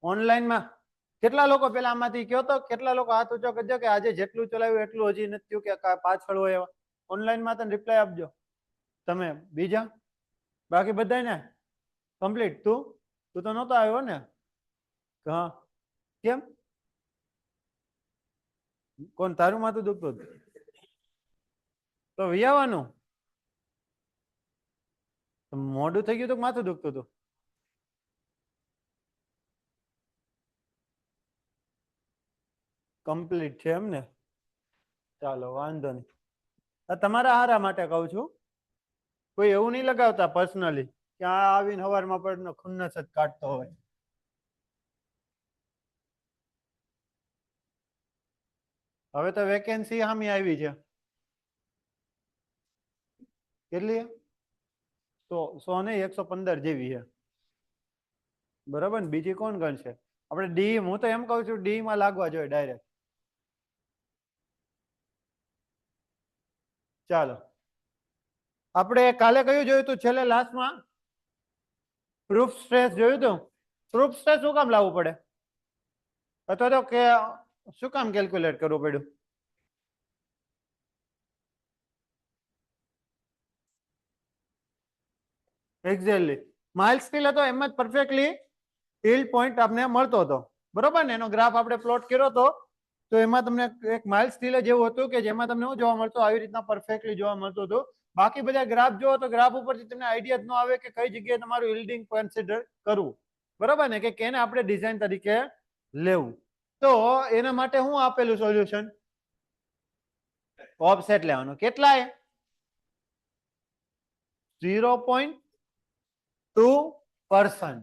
ઓનલાઈનમાં કેટલા લોકો પેલા આમાંથી કયો તો કેટલા લોકો હાથ ઊંચો કરજો કે આજે જેટલું ચલાવ્યું એટલું હજી નથી થયું કે પાછળ હોય એવા ઓનલાઈનમાં તને રિપ્લાય આપજો તમે બીજા બાકી બધા ને કમ્પ્લીટ તું તો નહોતો આવ્યો ને હા કેમ કોણ તારું માથું દુખતું તો વિયાવાનું મોડું થઈ ગયું તો માથું દુખતું હતું કમ્પ્લીટ છે એમ ને ચાલો વાંધો નહીં તમારા હારા માટે કહું છું કોઈ એવું નહીં લગાવતા પર્સનલી કે આ આવીને સવારમાં પણ ખુન્નસ જ કાઢતો હોય હવે તો વેકેન્સી સામી આવી છે કેટલી 100 ને 115 જેવી છે બરાબર ને બીજી કોણ ગણશે આપણે ડી હું તો એમ કહું છું ડી માં લાગવા જોઈએ ડાયરેક્ટ ચાલો આપણે કાલે કયું જોયું હતું છેલ્લે લાસ્ટમાં પ્રૂફ સ્ટ્રેસ જોયું હતું પ્રૂફ સ્ટ્રેસ શું કામ લાવવું પડે અથવા તો કે શું કામ કેલ્ક્યુલેટ કરવું પડ્યું એક્ઝેક્ટલી માઇલ સ્ટીલ હતો એમ જ પરફેક્ટલી યીલ્ડ પોઈન્ટ આપને મળતો હતો બરોબર ને એનો ગ્રાફ આપણે પ્લોટ કર્યો હતો તો એમાં તમને એક માઇલ સ્ટીલ જેવું હતું કે જેમાં તમને શું જોવા મળતું આવી રીતના પરફેક્ટલી જોવા મળતું હતું બાકી બધા ગ્રાફ જોવો તો ગ્રાફ ઉપરથી તમને આઈડિયા જ ન આવે કે કઈ જગ્યાએ તમારું યીલ્ડિંગ કન્સિડર કરવું બરોબર ને કે કેને આપણે ડિઝાઇન તરીકે લેવું તો એના માટે હું આપેલું સોલ્યુશન ઓફસેટ લેવાનું કેટલા 0.2%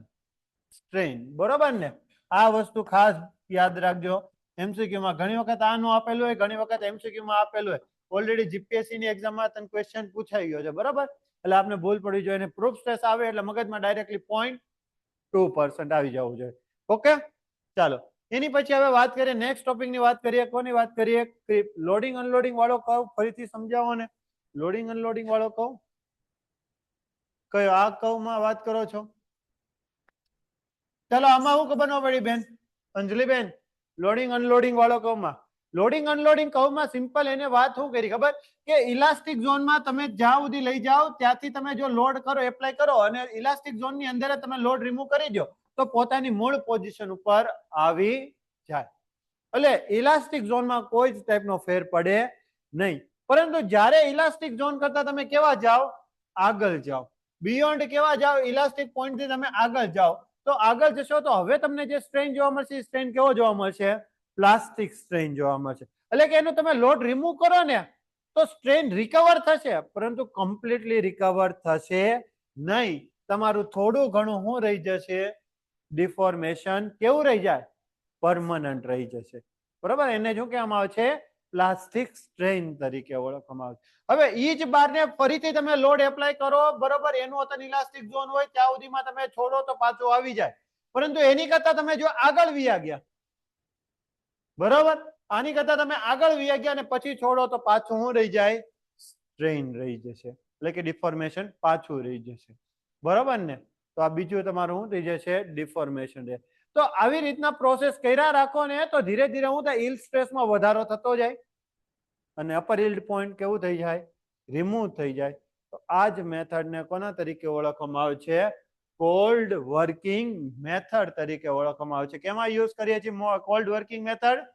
સ્ટ્રેન બરોબર ને આ વસ્તુ ખાસ યાદ રાખજો એમસીક્યુ માં ઘણી વખત આનું આપેલું હોય ઘણી વખત એમસીક્યુ માં આપેલું હોય ઓલરેડી જીપીએસસી ની એક્ઝામમાં તને ક્વેશ્ચન પૂછાઈ ગયો છે બરાબર એટલે આપણે ભૂલ પડી જોઈએ અને પ્રૂફ સ્ટ્રેસ આવે એટલે મગજમાં ડાયરેક્ટલી 0.2% આવી જવું જોઈએ ઓકે ચાલો એની પછી હવે વાત કરીએ નેક્સ્ટ ટોપિક ની વાત કરીએ કોની વાત કરીએ લોડિંગ અનલોડિંગ વાળો કહું ફરીથી સમજાવો ને લોડિંગ અનલોડિંગ વાળો કહું કયો આ કહુંમાં વાત કરો છો ચાલો આમાં શું ખબર ન પડી બેન અંજલિબેન લોડિંગ અનલોડિંગ વાળો કહુંમાં લોડિંગ અનલોડિંગ કહુંમાં સિમ્પલ એને વાત શું કરી ખબર કે ઇલાસ્ટિક ઝોનમાં તમે જ્યાં સુધી લઈ જાઓ ત્યાંથી તમે જો લોડ કરો એપ્લાય કરો અને ઇલાસ્ટિક ઝોનની અંદર તમે લોડ રિમૂવ કરી દો તો પોતાની મૂળ પોઝિશન ઉપર આવી જાય એટલે ઇલાસ્ટિક ઝોનમાં કોઈ જ ટાઈપનો ફેર પડે નહીં પરંતુ જ્યારે ઇલાસ્ટિક ઝોન કરતા તમે કેવા જાઓ આગળ જાઓ બિયોન્ડ કેવા જાઓ ઇલાસ્ટિક પોઈન્ટથી તમે આગળ જાઓ તો આગળ જશો તો હવે તમને જે સ્ટ્રેન જોવા મળશે સ્ટ્રેન કેવો જોવા મળશે પ્લાસ્ટિક સ્ટ્રેન જોવા મળશે એટલે કે એનો તમે લોડ રિમૂવ કરો ને તો સ્ટ્રેન રિકવર થશે પરંતુ કમ્પ્લીટલી રિકવર થશે નહીં તમારું થોડું ઘણું શું રહી જશે ડિફોર્મેશન કેવું રહી જાય પરમનન્ટ રહી જશે બરાબર એને શું કહેવામાં આવે છે પ્લાસ્ટિક સ્ટ્રેન તરીકે ઓળખવામાં આવે છે હવે ઈ જ બારને ફરીથી તમે લોડ એપ્લાય કરો બરોબર એનું અતન ઇલાસ્ટિક ઝોન હોય ત્યાં સુધીમાં તમે છોડો તો પાછું આવી જાય પરંતુ એની કરતા તમે જો આગળ વિયા ગયા બરોબર આની કરતા તમે આગળ વિયા ગયા અને પછી છોડો તો પાછું શું રહી જાય સ્ટ્રેન રહી જશે એટલે કે ડિફોર્મેશન પાછું રહી જશે બરોબર ને તો આ બીજું તમારું શું થઈ જશે ડિફોર્મેશન રહે તો આવી રીતના પ્રોસેસ કર્યા રાખો ને તો ધીરે ધીરે હું થાય યીલ્ડ સ્ટ્રેસમાં વધારો થતો જાય અને અપર યીલ્ડ પોઈન્ટ કેવું થઈ જાય રિમૂવ થઈ જાય તો આ જ મેથડને કોના તરીકે ઓળખવામાં આવે છે કોલ્ડ વર્કિંગ મેથડ તરીકે ઓળખવામાં આવે છે કેમાં યુઝ કરીએ છીએ કોલ્ડ વર્કિંગ મેથડ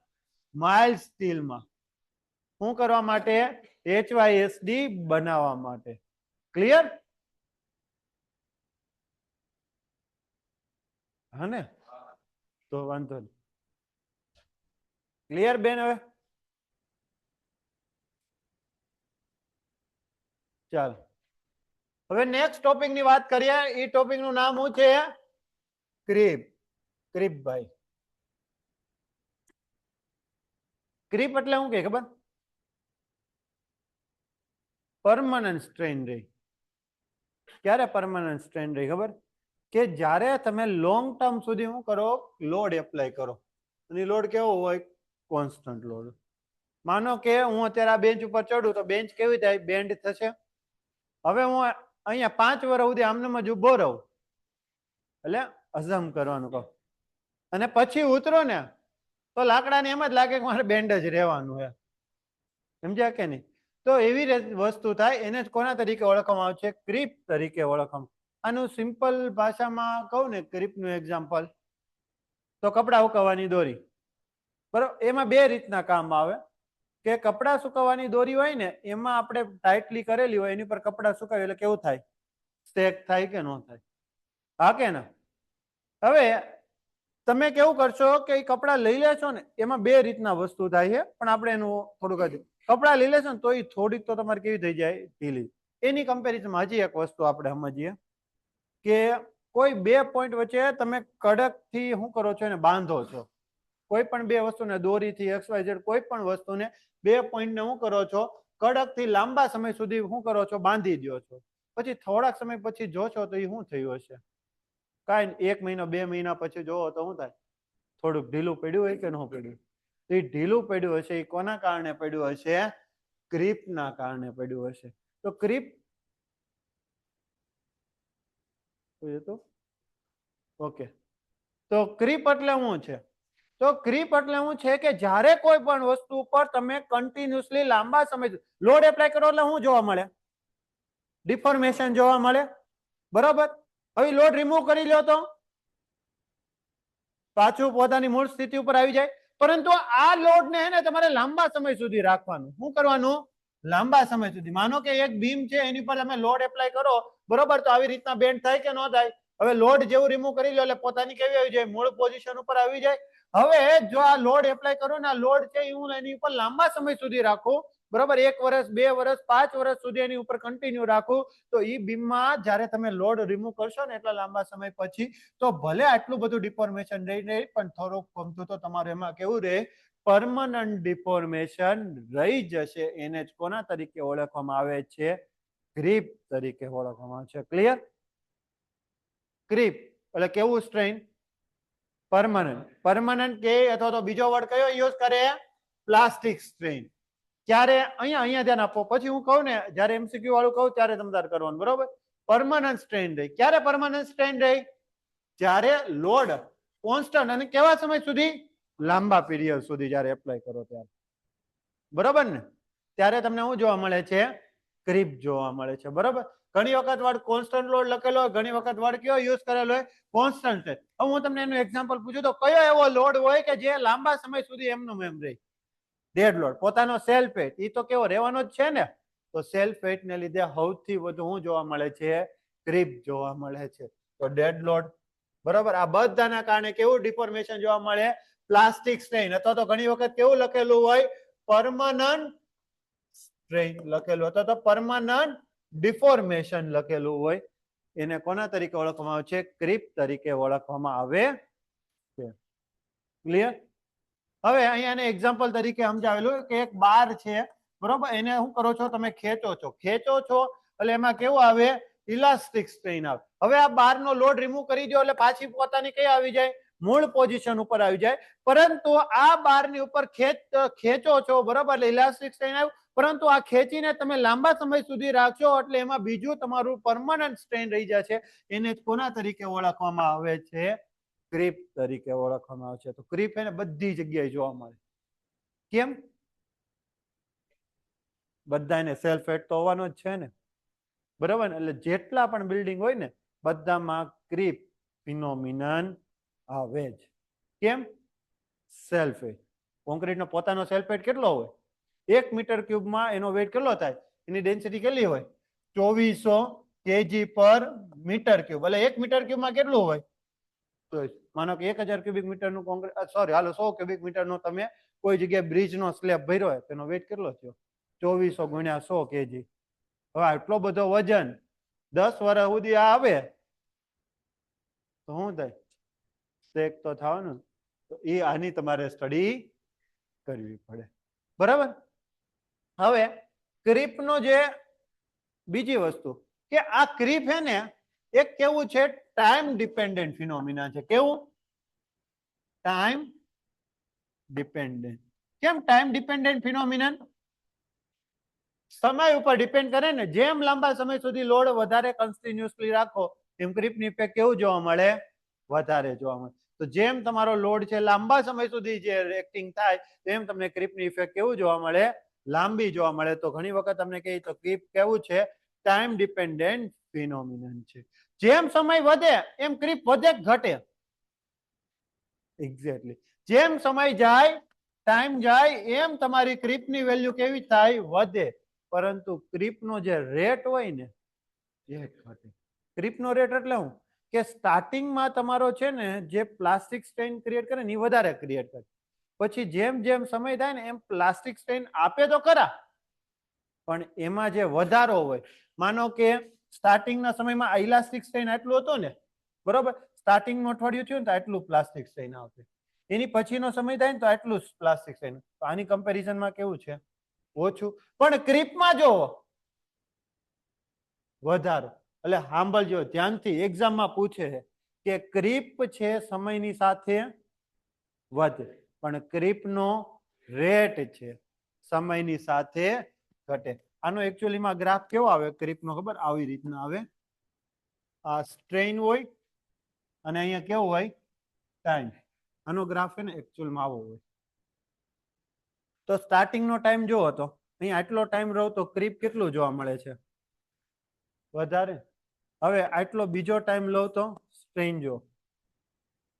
માઇલ્ડ સ્ટીલમાં શું કરવા માટે HYSD બનાવવા માટે ક્લિયર હા ને તો વાંધો નહીં ક્લિયર બેન હવે ચાલો હવે નેક્સ્ટ ટોપિક ની વાત કરીએ એ ટોપિક નું નામ શું છે ક્રીપ ક્રીપ ભાઈ ક્રીપ એટલે શું કે ખબર પરમનન્ટ સ્ટ્રેન રહી ક્યારે પરમનન્ટ સ્ટ્રેન રહી ખબર કે જ્યારે તમે લોંગ ટર્મ સુધી શું કરો લોડ એપ્લાય કરો અને લોડ કેવો હોય કોન્સ્ટન્ટ લોડ માનો કે હું અત્યારે આ બેન્ચ ઉપર ચડું તો બેન્ચ કેવી થાય બેન્ડ થશે હવે હું અહીંયા 5 વર્ષ સુધી આમનામ જ ઉભો રહું એટલે અઝમ કરવાનું કહું અને પછી ઉતરો ને તો લાકડાને એમ જ લાગે કે મારે બેન્ડ જ રહેવાનું છે. સમજ્યા કે નહીં? તો એવી વસ્તુ થાય, એને જ કોના તરીકે ઓળખવામાં આવે છે? ક્રીપ તરીકે ઓળખવામાં. આનું સિમ્પલ ભાષામાં કહું ને, ક્રીપનું એક્ઝામ્પલ, તો કપડા સુકવવાની દોરી. બરાબર, એમાં બે રીતના કામ આવે કે કપડા સુકવવાની દોરી હોય ને એમાં આપણે ટાઈટલી કરેલી હોય, એની પર કપડા સુકાવે એટલે કેવું થાય? સ્ટેક થાય કે ન થાય? હા કે ના? હવે તમે કેવું કરશો કે એ કપડા લઈ લેશો ને, એમાં બે રીતના વસ્તુ થાય છે, પણ આપણે એનું થોડુંક કપડા લઈ લેશો ને તો એ થોડીક તો તમારે કેવી થઈ જાય? ઢીલી. એની કમ્પેરિઝનમાં હજી એક વસ્તુ આપણે સમજીએ કે કોઈ બે પોઈન્ટ વચ્ચે તમે કડક થી શું કરો છો? એને બાંધો છો. કોઈ પણ બે વસ્તુને દોરીથી XYZ કોઈ પણ વસ્તુને બે પોઈન્ટને શું કરો છો? કડક થી લાંબા સમય સુધી શું કરો છો? બાંધી દો છો. પછી થોડાક સમય પછી જોશો તો એ શું થયું હશે? કાંઈ 1 મહિનો 2 મહિના પછી જોવો તો શું થાય? થોડુંક ઢીલું પડ્યું હોય કે ન પડ્યું? એ ઢીલું પડ્યું હશે, એ કોના કારણે પડ્યું હશે? ક્રીપના કારણે પડ્યું હશે. તો ક્રીપ ઓકે, તો ક્રીપ એટલે શું છે? તો ક્રીપ એટલે શું છે કે જ્યારે કોઈ પણ વસ્તુ પર તમે કન્ટિન્યુઅસલી લાંબા સમય લોડ એપ્લાય કરો એટલે શું જોવા મળે? ડિફોર્મેશન જોવા મળે. બરાબર, હવે લોડ રિમૂવ કરી લો તો પાછું પોતાની મૂળ સ્થિતિ ઉપર આવી જાય. પરંતુ આ લોડને હે ને તમારે લાંબા સમય સુધી રાખવાનું. શું કરવાનું? લાંબા સમય સુધી. માનો કે એક બીમ છે, એની પર તમે લોડ એપ્લાય કરો, બરોબર, તો આવી રીતના બેન્ડ થાય કે ન થાય? હવે લોડ જેવું રિમૂવ કરી લો એટલે પોતાની કેવી આવી જાય? મૂળ પોઝિશન ઉપર આવી જાય. હવે જો આ લોડ એપ્લાય કરો ને, આ લોડ છે હું એની ઉપર લાંબા સમય સુધી રાખું, બરોબર, 1 વર્ષ 2 વર્ષ 5 વર્ષ સુધી એની ઉપર કન્ટિન્યુ રાખું, તો એ બીમમાં જ્યારે તમે લોડ રિમૂવ કરશો ને એટલા લાંબા સમય પછી, તો ભલે આટલું બધું ડિફોર્મેશન રહી પણ થોડુંક ગમતું તો તમારે એમાં કેવું રહે? પરમનન્ટ ડિફોર્મેશન રહી જશે. એને જ કોના તરીકે ઓળખવામાં આવે છે? ક્રીપ તરીકે ઓળખવામાં આવે છે. ક્લિયર? ક્રીપ એટલે કેવું સ્ટ્રેન? પરમનન્ટ. પરમનન્ટ કે અથવા તો બીજો વર્ડ કયો યુઝ કરે? Plastic strain. ક્યારે? અહીંયા ધ્યાન આપો. પછી હું કહું ને, જ્યારે MCQ વાળું કહું ત્યારે તમારે કરવાનું, બરોબર? પરમનન્ટ સ્ટ્રેન રહી. ક્યારે પરમનન્ટ સ્ટ્રેન રહી? જ્યારે લોડ કોન્સ્ટન્ટ અને કેવા સમય સુધી? લાંબા પીરિયડ સુધી જ્યારે એપ્લાય કરો ત્યારે. બરોબર ને? ત્યારે તમને શું જોવા મળે છે? ક્રીપ જોવા મળે છે. બરોબર, ઘણી વખત વર્ડ કોન્સ્ટન્ટ લોડ લખેલો હોય, ઘણી વખત વર્ડ કયો યુઝ કરેલો હોય? કોન્સ્ટન્ટ છે. હવે હું તમને એનું એક્ઝામ્પલ પૂછું તો કયો એવો લોડ હોય કે જે લાંબા સમય સુધી એમનું એમ રહે? Dead load. પોતાનો સેલ્ફ વેટ, એ તો કેવો રહેવાનો જ છે ને? તો સેલ્ફ વેટ ને લીધે સૌથી વધુ શું જોવા મળે છે? ક્રીપ જોવા મળે છે. તો ડેડ લોડ, બરોબર, આ બધાના કારણે કેવું ડિફોર્મેશન જોવા મળે? Plastic strain. અથવા તો ઘણી વખત કેવું લખેલું હોય? પરમનન્ટ સ્ટ્રેન લખેલું, અથવા તો પરમનન્ટ ડિફોર્મેશન લખેલું હોય. એને કોના તરીકે ઓળખવામાં આવે છે? ક્રીપ તરીકે ઓળખવામાં આવે છે. ક્લિયર? હવે અહીંયા એક્ઝામ્પલ તરીકે સમજાવેલું કે એક બાર છે, બરોબર, એને શું કરો છો? તમે ખેંચો છો એટલે એમાં કેવું આવે? ઇલાસ્ટિક સ્ટ્રેન આવે. હવે આ બારનો લોડ રિમૂવ કરી દો એટલે પાછી પોતાની કઈ આવી જાય? મૂળ પોઝિશન ઉપર આવી જાય. પરંતુ આ બારની ઉપર ખેંચો છો, બરોબર, એટલે ઇલાસ્ટિક સ્ટ્રેન આવ્યું. પરંતુ આ ખેંચીને તમે લાંબા સમય સુધી રાખશો એટલે એમાં બીજું તમારું પરમનન્ટ સ્ટ્રેન રહી જશે. એને કોના તરીકે ઓળખવામાં આવે છે? ક્રીપ તરીકે ઓળખવામાં આવે છે. તો ક્રીપ એને બધી જગ્યાએ જોવા મળે. કેમ? બધાને સેલ્ફ વેટ તો હોવાનો જ છે ને, બરાબર ને? એટલે જેટલા પણ બિલ્ડિંગ હોય ને બધામાં ક્રીપ ફિનોમિનન આવે જ. કેમ? Self wet. કોન્ક્રીટનો પોતાનો સેલ્ફ વેટ કેટલો હોય? 1 મીટર ક્યુબમાં એનો વેટ કેટલો થાય? એની ડેન્સિટી કેટલી હોય? 2400 kg પર મીટર ક્યુબ. એટલે 1 મીટર ક્યુબમાં કેટલું હોય? તો માનો કે 1000 ક્યુબિક મીટરનું કોન્ક્રીટ, સોરી, હાલો 100 ક્યુબિક મીટરનો તમે કોઈ જગ્યાએ બ્રિજનો સ્લેબ ભર્યો હોય, તેનો વેટ કેટલો થયો? 2400 ગુણ્યા 100 kg. હવે આટલો બધો વજન 10 વર્ષ સુધી આવે તો શું થાય? સ્ટેક તો થવાનું. તો એ આની તમારે સ્ટડી કરવી પડે. બરાબર? હવે ક્રીપનો જે બીજી વસ્તુ કે આ ક્રીપ હે ને એક કેવું છે? ટાઈમ ડિપેન્ડન્ટ ફિનોમિના છે. કેવું? Time dependent. કેમ ટાઈમ ડિપેન્ડન્ટ ફિનોમિનન? સમય ઉપર ડિપેન્ડ કરે ને. જેમ લાંબા સમય સુધી લોડ વધારે કન્ટિન્યુઅસલી રાખો એમ ક્રીપની ઇફેક્ટ કેવું જોવા મળે? વધારે જોવા મળે. તો જેમ તમારો લોડ છે લાંબા સમય સુધી જે એક્ટિંગ થાય તેમ તમને ક્રીપની ઇફેક્ટ કેવું જોવા મળે, લાંબી જોવા મળે. તો ઘણી વખત તમને કહી તો ક્રીપ કેવું છે, ટાઈમ ડિપેન્ડન્ટ ફિનોમિનન છે. જેમ સમય વધે એમ ક્રીપ વધે ઘટે, એક્ઝેક્ટલી જેમ સમય જાય ટાઈમ જાય એમ તમારી ક્રીપની વેલ્યુ કેવી થાય, વધે. પરંતુ ક્રીપનો જે રેટ હોય ને એ ઘટે. ક્રીપનો રેટ એટલે શું કે સ્ટાર્ટિંગમાં તમારો છે ને જે પ્લાસ્ટિક સ્ટ્રેન ક્રિએટ કરે ને એ વધારે ક્રિએટ કરે, પછી જેમ જેમ સમય થાય ને એમ પ્લાસ્ટિક સ્ટ્રેન આપે તો ખરા, પણ એમાં જે વધારો હોય, માનો કે સ્ટાર્ટિંગના સમયમાં ઇલાસ્ટિક સ્ટ્રેન આટલું હતું ને, બરોબર, સ્ટાર્ટિંગનું અઠવાડિયું થયું ને તો આટલું પ્લાસ્ટિક સ્ટ્રેન આવશે, એની પછીનો સમય થાય ને તો આટલું પ્લાસ્ટિક સ્ટ્રેન. તો આની કમ્પેરિઝનમાં કેવું છે, ઓછું. પણ ક્રીપમાં જો વધારો, એટલે સાંભળજો ધ્યાનથી, એક્ઝામમાં પૂછે કે ક્રીપ છે સમયની સાથે વધે, પણ ક્રીપનો રેટ છે સમયની સાથે ઘટે. આનો એકચ્યુઅલીમાં ગ્રાફ કેવો આવે ક્રીપનો ખબર, આવી રીતના આવે. આ સ્ટ્રેન હોય અને અહીંયા કેવું હોય, ટાઈમ. આનો ગ્રાફ છે ને એકચ્યુઅલમાં આવો હોય. તો સ્ટાર્ટિંગનો ટાઈમ જો હતો, અહીં આટલો ટાઈમ રહો તો ક્રીપ કેટલું જોવા મળે છે, વધારે. હવે આટલો બીજો ટાઈમ લો તો સ્ટ્રેન જો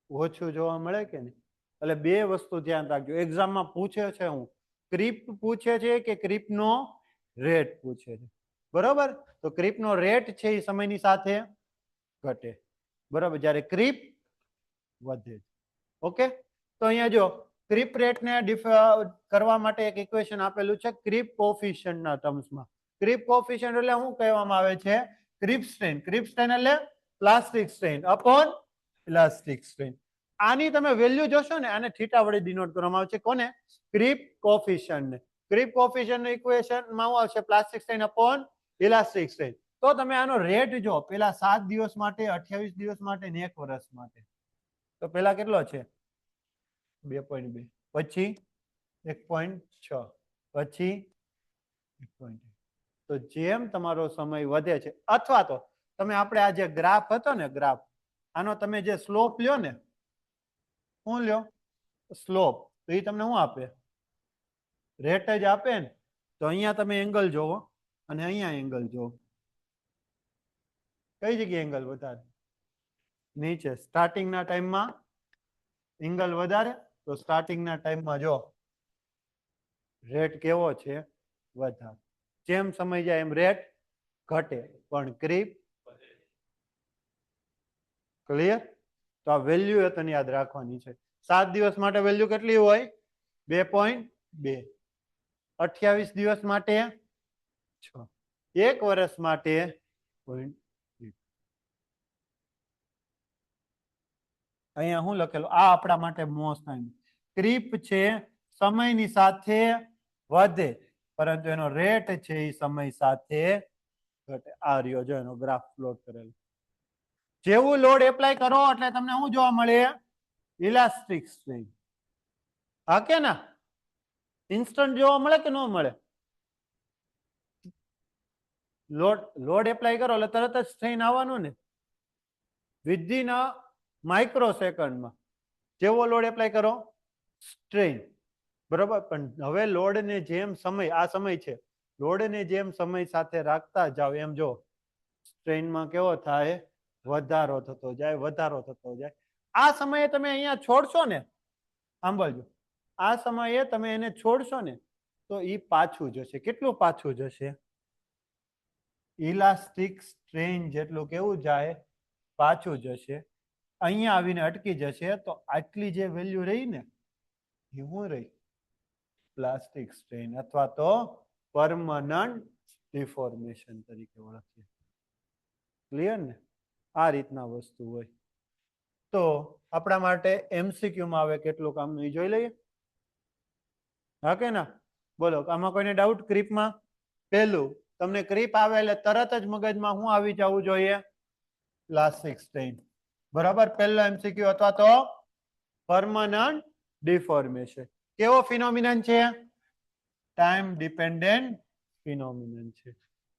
ઓછું જોવા મળે કે નહીં. એટલે બે વસ્તુ ધ્યાન રાખજો, એક્ઝામમાં પૂછે છે, હું ક્રીપ પૂછે છે કે ક્રીપનો રેટ પૂછે છે, બરોબર. તો ક્રીપનો રેટ છે એ સમયની સાથે ઘટે, બરોબર, જ્યારે ક્રીપ વધે. ઓકે, તો અહીંયા જો ક્રીપ રેટને કરવા માટે એક ઇક્વેશન આપેલું છે ક્રીપ કોફિશિયન્ટના ટર્મ્સમાં. ક્રીપ કોફિશિયન્ટ એટલે શું કહેવામાં આવે છે, ક્રીપ સ્ટ્રેન. ક્રીપ સ્ટ્રેન એટલે plastic strain upon elastic strain. આની તમે વેલ્યુ જોશો ને, આને થીટા વડે ડિનોટ કરવામાં આવે છે, કોને, ક્રીપ કોફિશિયન્ટને. ક્રીપ કોફિશિયન્ટની ઇક્વેશનમાં શું આવશે, plastic strain upon elastic strain. તો તમે આનો રેટ જો, પેલા 7 દિવસ માટે, 28 દિવસ માટે ને 1 વર્ષ માટે. તો પેલા કેટલો છે 2.2, પછી 1.6, પછી 1.1. તો જેમ તમારો સમય વધે છે, અથવા તો તમે આપણે આ જે ગ્રાફ હતો ને, ગ્રાફ આનો તમે જે સ્લોપ લ્યો ને, શું લ્યો સ્લોપ, તો એ તમને શું આપે, રેટ જ આપે ને. તો અહીંયા તમે એંગલ જોવો અને અહીંયા એંગલ જોવો, કઈ જગ્યાએ એંગલ વધારે, નીચે. સ્ટાર્ટિંગના ટાઈમમાં એંગલ વધારે, તો સ્ટાર્ટિંગના ટાઈમમાં જો રેટ કેવો છે, વધારે. જેમ સમય જાય એમ રેટ ઘટે, પણ ક્રીપ ક્લિયર. તો આ વેલ્યુ એ તને યાદ રાખવાની છે. 7 દિવસ માટે વેલ્યુ કેટલી હોય, 2.2. 28 દિવસ માટે 6, 1 વર્ષ માટે 0.1. અહીંયા શું લખેલું, આ આપણા માટે મોસ્ટ ટાઈમ. ક્રીપ છે સમયની સાથે વધે, પરંતુ એનો રેટ છે એ સમય સાથે ઘટે. આ રહ્યો જો એનો ગ્રાફ પ્લોટ કરેલો. જેવું લોડ એપ્લાય કરો એટલે તમને શું જોવા મળે, ઇલાસ્ટિક સ્ટ્રેન. હા કે ના, ઇન્સ્ટન્ટ જોવા મળે કે ન મળે, લોડ એપ્લાય કરો એટલે તરત જ સ્ટ્રેન આવવાનું ને, વિધિન અ માઇક્રો સેકન્ડમાં. જેવો લોડ એપ્લાય કરો સ્ટ્રેન, બરોબર. પણ હવે લોડને જેમ સમય, આ સમય છે, લોડને જેમ સમય સાથે રાખતા જાવ એમ જો સ્ટ્રેનમાં કેવો થાય, વધારો થતો જાય, વધારો થતો જાય. આ સમયે તમે અહીંયા છોડશો ને, સાંભળજો, આ સમયે તમે એને છોડશો ને તો એ પાછું જશે. કેટલું પાછું જશે, ઇલાસ્ટિક સ્ટ્રેન જેટલું કેવું જાય, પાછું જશે. અહીંયા આવીને અટકી જશે. તો આટલી જે વેલ્યુ રહી ને એ શું રહી, પ્લાસ્ટિક સ્ટ્રેન અથવા તો પરમનન્ટ ડિફોર્મેશન તરીકે ઓળખીએ. ક્લિયર ને, આ રીતના વસ્તુ હોય. તો આપણા માટે એમસીક્યુમાં આવે કેટલું કામનું એ જોઈ લઈએ. હા કે ના, બોલો, આમાં કોઈને ડાઉટ ક્રીપમાં? પહેલું, તમને ક્રીપ આવે એટલે તરત જ મગજમાં શું આવી જવું જોઈએ, પ્લાસ્ટિક સ્ટ્રેન, બરાબર. પહેલો એમસીક્યુ. અથવા તો પરમનન્ટ ડિફોર્મેશન. કેવો ફિનોમિનન છે, ટાઈમ ડિપેન્ડન્ટ ફિનોમિનન છે.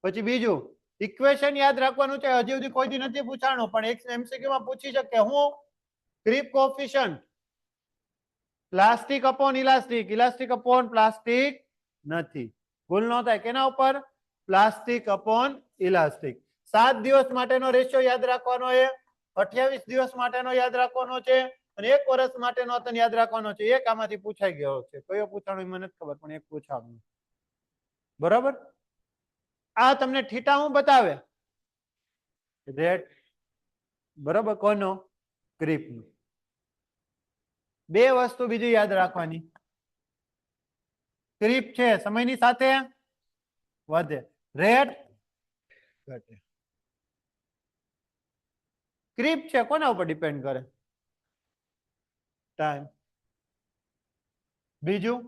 પછી બીજું, ઇક્વેશન યાદ રાખવાનું છે. હજી સુધી કોઈથી નથી પૂછાણું, પણ એક એમસીક્યુ માં પૂછી શકે, હું creep coefficient plastic upon elastic, elastic upon plastic નથી. ભૂલ ન થાય કેના ઉપર? Plastic upon elastic. 7 દિવસ માટેનો રેશિયો યાદ રાખવાનો છે, 28 દિવસ માટેનો યાદ રાખવાનો છે અને 1 વર્ષ માટેનો તને યાદ રાખવાનો છે. એક આમાંથી પૂછાઈ ગયો છે. કયો પૂછાણો મને નથી ખબર, પણ એક પૂછાણું. બરાબર? આ તમને થીટા હું બતાવે? રેટ. બરાબર? કોનો? ક્રીપ. બે વસ્તુ બીજી યાદ રાખવાની. ક્રીપ છે સમયની સાથે વધે, રેટ ઘટે. ક્રીપ છે કોના ઉપર ડિપેન્ડ કરે? ટાઈમ. બીજું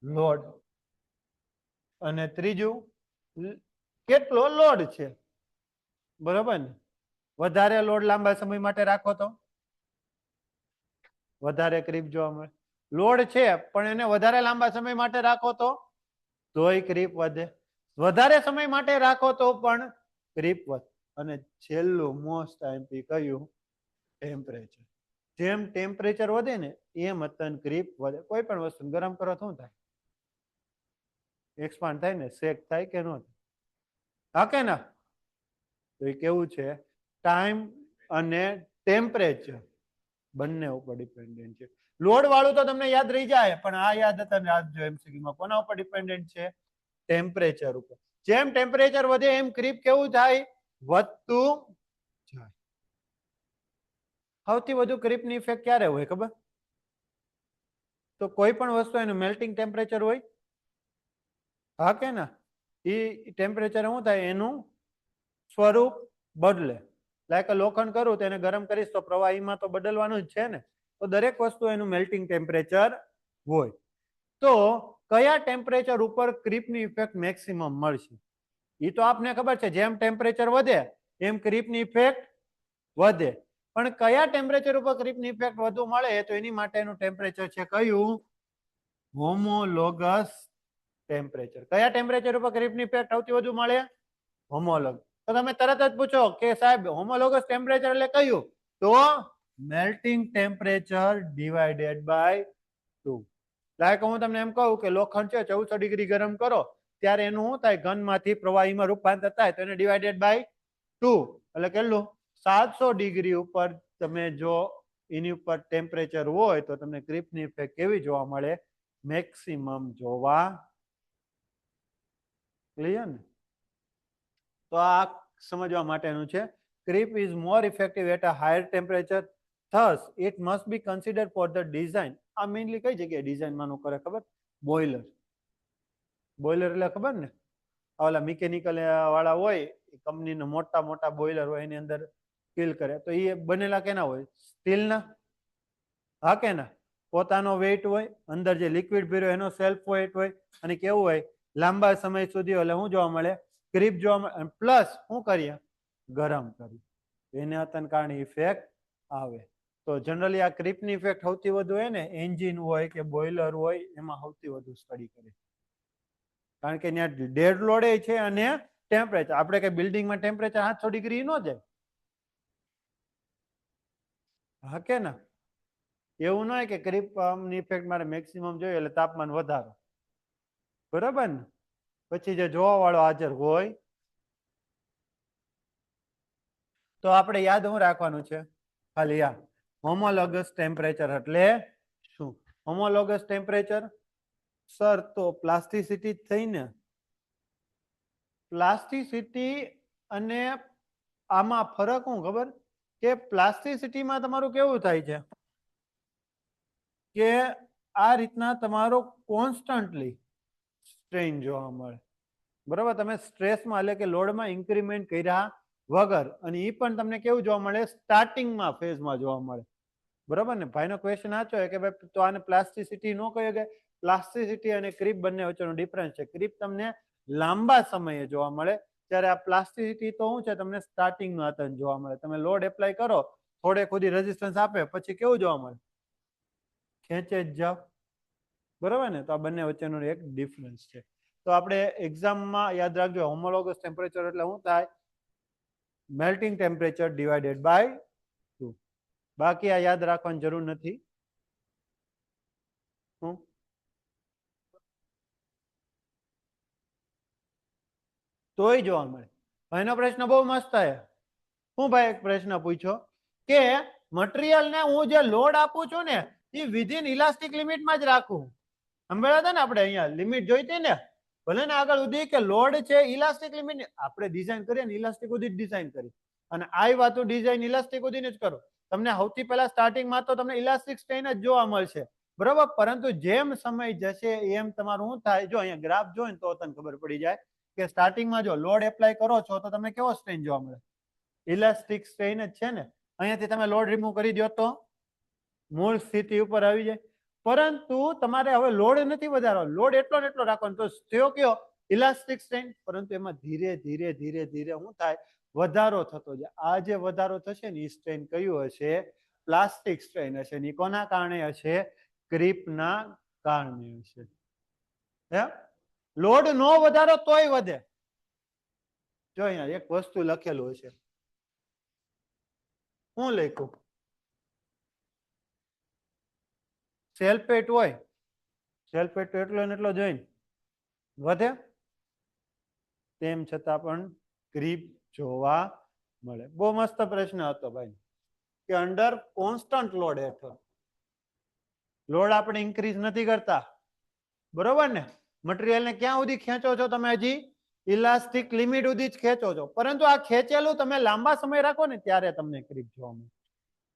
લોડ, અને ત્રીજું કેટલો લોડ છે. બરોબર ને? વધારે લોડ લાંબા સમય માટે રાખો તો વધારે ક્રીપ જોવા મળે. લોડ છે પણ એને વધારે લાંબા સમય માટે રાખો તોય ક્રીપ વધે. વધારે સમય માટે રાખો તો પણ ક્રીપ વધે. અને છેલ્લું મોસ્ટ આઈમ્પી કયું? ટેમ્પરેચર. જેમ ટેમ્પરેચર વધે ને એમ અત્તન ક્રીપ વધે. કોઈ પણ વસ્તુ ગરમ કરો શું થાય? એક્સપાન્ડ થાય ને, શેક થાય કે ન થાય? હા કે ના? તો એ કેવું છે? ટાઈમ અને ટેમ્પરેચર બંને ઉપર ડિપેન્ડન્ટ છે. લોડ વાળું તો તમને યાદ રહી જાય, પણ આ યાદ તમે રાખજો એમસીક્યુમાં. કોના ઉપર ડિપેન્ડન્ટ છે? ટેમ્પરેચર ઉપર. જેમ ટેમ્પરેચર વધે એમ ક્રીપ કેવું થાય? વધતું જાય. સૌથી વધુ ક્રીપની ઇફેક્ટ ક્યારે હોય ખબર? તો કોઈ પણ વસ્તુ એનું મેલ્ટિંગ ટેમ્પરેચર હોય. હા કે ના? એ ટેમ્પરેચર શું થાય? એનું સ્વરૂપ બદલે. લાઈક લોખંડ કરું તેને ગરમ કરીશ તો પ્રવાહીમાં તો બદલવાનું જ છે ને. તો દરેક વસ્તુ એનું મેલ્ટિંગ ટેમ્પરેચર હોય. તો કયા ટેમ્પરેચર ઉપર ક્રીપની ઇફેક્ટ મેક્સિમમ મળશે? એ તો આપને ખબર છે, જેમ ટેમ્પરેચર વધે એમ ક્રીપની ઇફેક્ટ વધે. પણ કયા ટેમ્પરેચર ઉપર ક્રીપની ઇફેક્ટ વધુ મળે? તો એની માટેનું ટેમ્પરેચર છે કયું? Homologous temperature. કયા ટેમ્પરેચર ઉપર ક્રીપની ઇફેક્ટ સૌથી વધુ મળે? હોમોલોગ. તો તમે તરત જ પૂછો કે સાહેબ હોમોલોગસ ટેમ્પરેચર એટલે કયું? તો melting temperature divided by 2. Like હું તમને એમ કહું કે લોખંડ છે 1400 ડિગ્રી ગરમ કરો ત્યારે એનું શું થાય? ઘનમાંથી પ્રવાહીમાં રૂપાંતર થાય તો એને ડિવાઇડેડ બાય 2 એટલે કેટલું? 700 ડિગ્રી ઉપર તમે જો એની ઉપર ટેમ્પરેચર હોય તો તમને ક્રીપની ઇફેક્ટ કેવી જોવા મળે? મેક્સિમમ જોવા. ક્લિયર ને? તો આ સમજવા માટેનું છે. Creep is more effective at a higher temperature, thus it must be considered for the design. આ મેઇનલી કઈ જગ્યાએ ડિઝાઇનમાં કરે ખબર? બોઇલર. બોઇલર એટલે ખબર ને? ઓલા મિકેનિકલ વાળા હોય કંપનીના મોટા મોટા બોઇલર હોય એની અંદર ફિલ કરે તો એ બનેલા કેના હોય? સ્ટીલના. હા કે ના? પોતાનો વેઇટ હોય, અંદર જે લિક્વિડ ભર્યો એનો સેલ્ફ વેઇટ હોય, અને કેવું હોય? લાંબા સમય સુધી એટલે શું જોવા મળે? ક્રીપ જોવા મળે. પ્લસ શું કરીએ? ગરમ કરીએ. એને અત્તન કારણે ઇફેક્ટ આવે. તો જનરલી આ ક્રીપની ઇફેક્ટ સૌથી વધુ હોય ને એન્જિન હોય કે બોઇલર હોય એમાં સૌથી વધુ સ્ટડી કરે. કારણ કે ત્યાં ડેડ લોડ છે અને ટેમ્પરેચર. આપણે કઈ બિલ્ડિંગમાં ટેમ્પરેચર 700 ડિગ્રી ન જાય. હા કે ના? એવું ન હોય કે ક્રીપ ની ઇફેક્ટ મારે મેક્સિમમ જોઈએ એટલે તાપમાન વધારો. બરાબર ને? પછી જે જોવા વાળો હાજર હોય તો આપણે યાદ શું રાખવાનું છે? ખાલી આ હોમોલોગસ ટેમ્પરેચર એટલે શું? હોમોલોગસ ટેમ્પરેચર સર તો પ્લાસ્ટિસિટી થઈ ને. પ્લાસ્ટિસિટી અને આમાં ફરક શું ખબર? કે પ્લાસ્ટિસિટીમાં તમારું કેવું થાય છે કે આ રીતના તમારો કોન્સ્ટન્ટલી સ્ટ્રેન જોવા મળે. બરાબર? તમે સ્ટ્રેસમાં એટલે કે લોડમાં ઇન્ક્રીમેન્ટ કર્યા વગર, અને એ પણ તમને કેવું જોવા મળે? સ્ટાર્ટિંગમાં ફેઝમાં જોવા મળે. બરાબર ને? ભાઈનો ક્વેશ્ચન આચો કે ભાઈ તો આને પ્લાસ્ટિસિટી ન કહે કે પ્લાસ્ટિસિટી અને ક્રીપ બંને વચ્ચેનો ડિફરન્સ છે. ક્રીપ તમને લાંબા સમયે જોવા મળે, ત્યારે આ પ્લાસ્ટિસિટી તો શું છે? તમને સ્ટાર્ટિંગમાં જોવા મળે. તમે લોડ એપ્લાય કરો, થોડે સુધી રેઝિસ્ટન્સ આપે, પછી કેવું જોવા મળે? ખેંચે જ જાવ. બરાબર ને? તો આ બંને વચ્ચેનો એક ડિફરન્સ છે. તો આપણે એક્ઝામમાં યાદ રાખજો, હોમોલોગસ ટેમ્પરેચર એટલે શું થાય? Melting temperature divided by 2. બાકી આ યાદ રાખવાની જરૂર નથી. તોય જોવા મળે. એનો પ્રશ્ન બહુ મસ્ત છે. હું ભાઈ એક પ્રશ્ન પૂછ્યો કે મટીરિયલ ને હું જે લોડ આપું છું ને એ વિધિન ઇલાસ્ટિક લિમિટમાં જ રાખું. સમજાયા હતા ને આપણે અહીંયા લિમિટ જોઈતી ને ભલે ને આગળ સુધી કે લોડ છે ઇલાસ્ટિક લિમિટ આપણે ડિઝાઇન કરીએ ને ઇલાસ્ટિક સુધી જ ડિઝાઇન કરી અને આ વાતો ડિઝાઇન ઇલાસ્ટિક સુધી જ કરો. તમને સૌથી પહેલા સ્ટાર્ટિંગમાં તો તમને ઇલાસ્ટિક સ્ટ્રેન જ જોવા મળશે બરોબર. પરંતુ જેમ સમય જશે એમ તમારું શું થાય જો અહીંયા ગ્રાફ જોઈને તો તમને ખબર પડી જાય કે સ્ટાર્ટિંગમાં જો લોડ એપ્લાય કરો છો તો તમને કેવો સ્ટ્રેન જોવા મળે ઇલાસ્ટિક સ્ટ્રેન જ છે ને. અહીંયાથી તમે લોડ રિમૂવ કરી દો તો મૂળ સ્થિતિ ઉપર આવી જાય. પરંતુ તમારે હવે લોડ નથી વધારવાનો લોડ એટલો ને એટલો રાખવાનો તો થયો કયો ઇલાસ્ટિક સ્ટ્રેન. પરંતુ એમાં ધીરે ધીરે ધીરે ધીરે શું થાય વધારો થતો જાય. આ જે વધારો થશે ને એ સ્ટ્રેન કયું હશે પ્લાસ્ટિક સ્ટ્રેન હશે. ને કોના કારણે હશે ક્રીપના કારણે હશે. લોડ નો વધારો તોય વધે. જો અહીંયા એક વસ્તુ લખેલું હશે હું લખ્યું સેલ્ફેટ હોય સેલ્ફેટ એટલો ને એટલો જોઈને વધે તેમ છતાં પણ ક્રીપ જોવા મળે. બહુ મસ્ત પ્રશ્ન હતો ભાઈ કે અંડર કોન્સ્ટન્ટ લોડ હેઠળ લોડ આપણે ઇન્ક્રીઝ નથી કરતા બરોબર ને. મટીરિયલ ને ક્યાં સુધી ખેંચો છો તમે હજી ઇલાસ્ટિક લિમિટ સુધી જ ખેંચો છો. પરંતુ આ ખેંચેલું તમે લાંબા સમય રાખો ને ત્યારે તમને ક્રીપ જોવા મળે.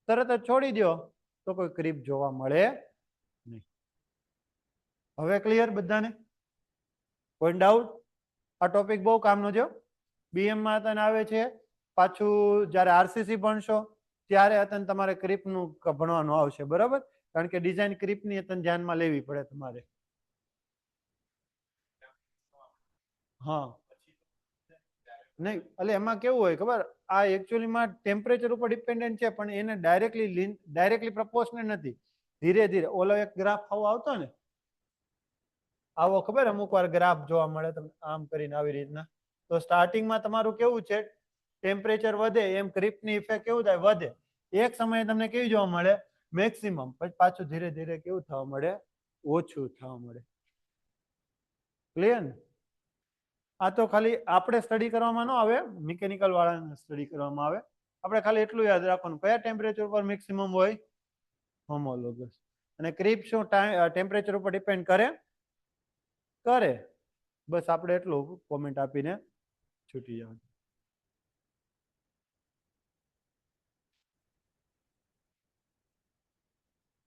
તરત જ છોડી દો તો કોઈ ક્રીપ જોવા મળે નહીં. હવે ક્લિયર બધાને? કોઈ ડાઉટ? આ ટોપિક બહુ કામનો છે. બીએમ માં તને આવે છે પાછું જ્યારે આરસીસી ભણશો ત્યારે તને તમારે ક્રીપનું ભણવાનું આવશે બરાબર. કારણ કે ડિઝાઇન ક્રીપની તને ધ્યાનમાં લેવી પડે તમારે. હા નહીં એટલે એમાં કેવું હોય ખબર આ એકચ્યુઅલીમાં ટેમ્પરેચર ઉપર ડિપેન્ડન્ટ છે પણ એને ડાયરેક્ટલી પ્રપોર્શનલ નથી. ધીરે ધીરે ઓલો એક ગ્રાફ આવતો ને આવો ખબર અમુક વાર ગ્રાફ જોવા મળે તમને આમ કરીને આવી રીતના. તો સ્ટાર્ટિંગમાં તમારું કેવું છે ટેમ્પરેચર વધે એમ ક્રીપની ઇફેક્ટ કેવું થાય વધે. એક સમયે તમને કેવી જોવા મળે મેક્સિમમ પછી પાછું ધીરે ધીરે કેવું થવા મળે ઓછું થવા મળે. ક્લિયર ને? આ તો ખાલી આપણે સ્ટડી કરવામાં ન આવે મિકેનિકલ વાળાને સ્ટડી કરવામાં આવે. આપણે ખાલી એટલું યાદ રાખવાનું કયા ટેમ્પરેચર પર મેક્સિમમ હોય હોમોલોગસ. અને ક્રીપ શું ટેમ્પરેચર ઉપર ડિપેન્ડ કરે કરે. બસ આપણે એટલું કોમેન્ટ આપીને છૂટી જવાનું.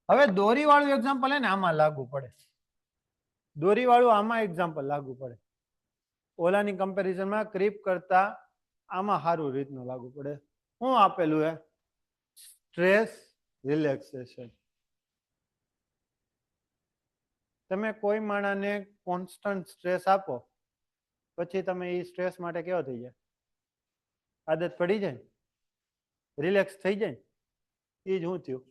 હવે દોરી વાળું એક્ઝામ્પલ હે ને આમાં લાગુ પડે. દોરી વાળું આમાં એક્ઝામ્પલ લાગુ પડે. ઓલાની કમ્પેરિઝનમાં ક્રીપ કરતા આમાં સારું રીતનું લાગુ પડે. શું આપેલું હે સ્ટ્રેસ રિલેક્સેશન. તમે કોઈ માણસને કોન્સ્ટન્ટ સ્ટ્રેસ આપો પછી તમે એ સ્ટ્રેસ માટે કેવો થઈ જાય આદત પડી જાય રિલેક્સ થઈ જાય એ જ હું થયું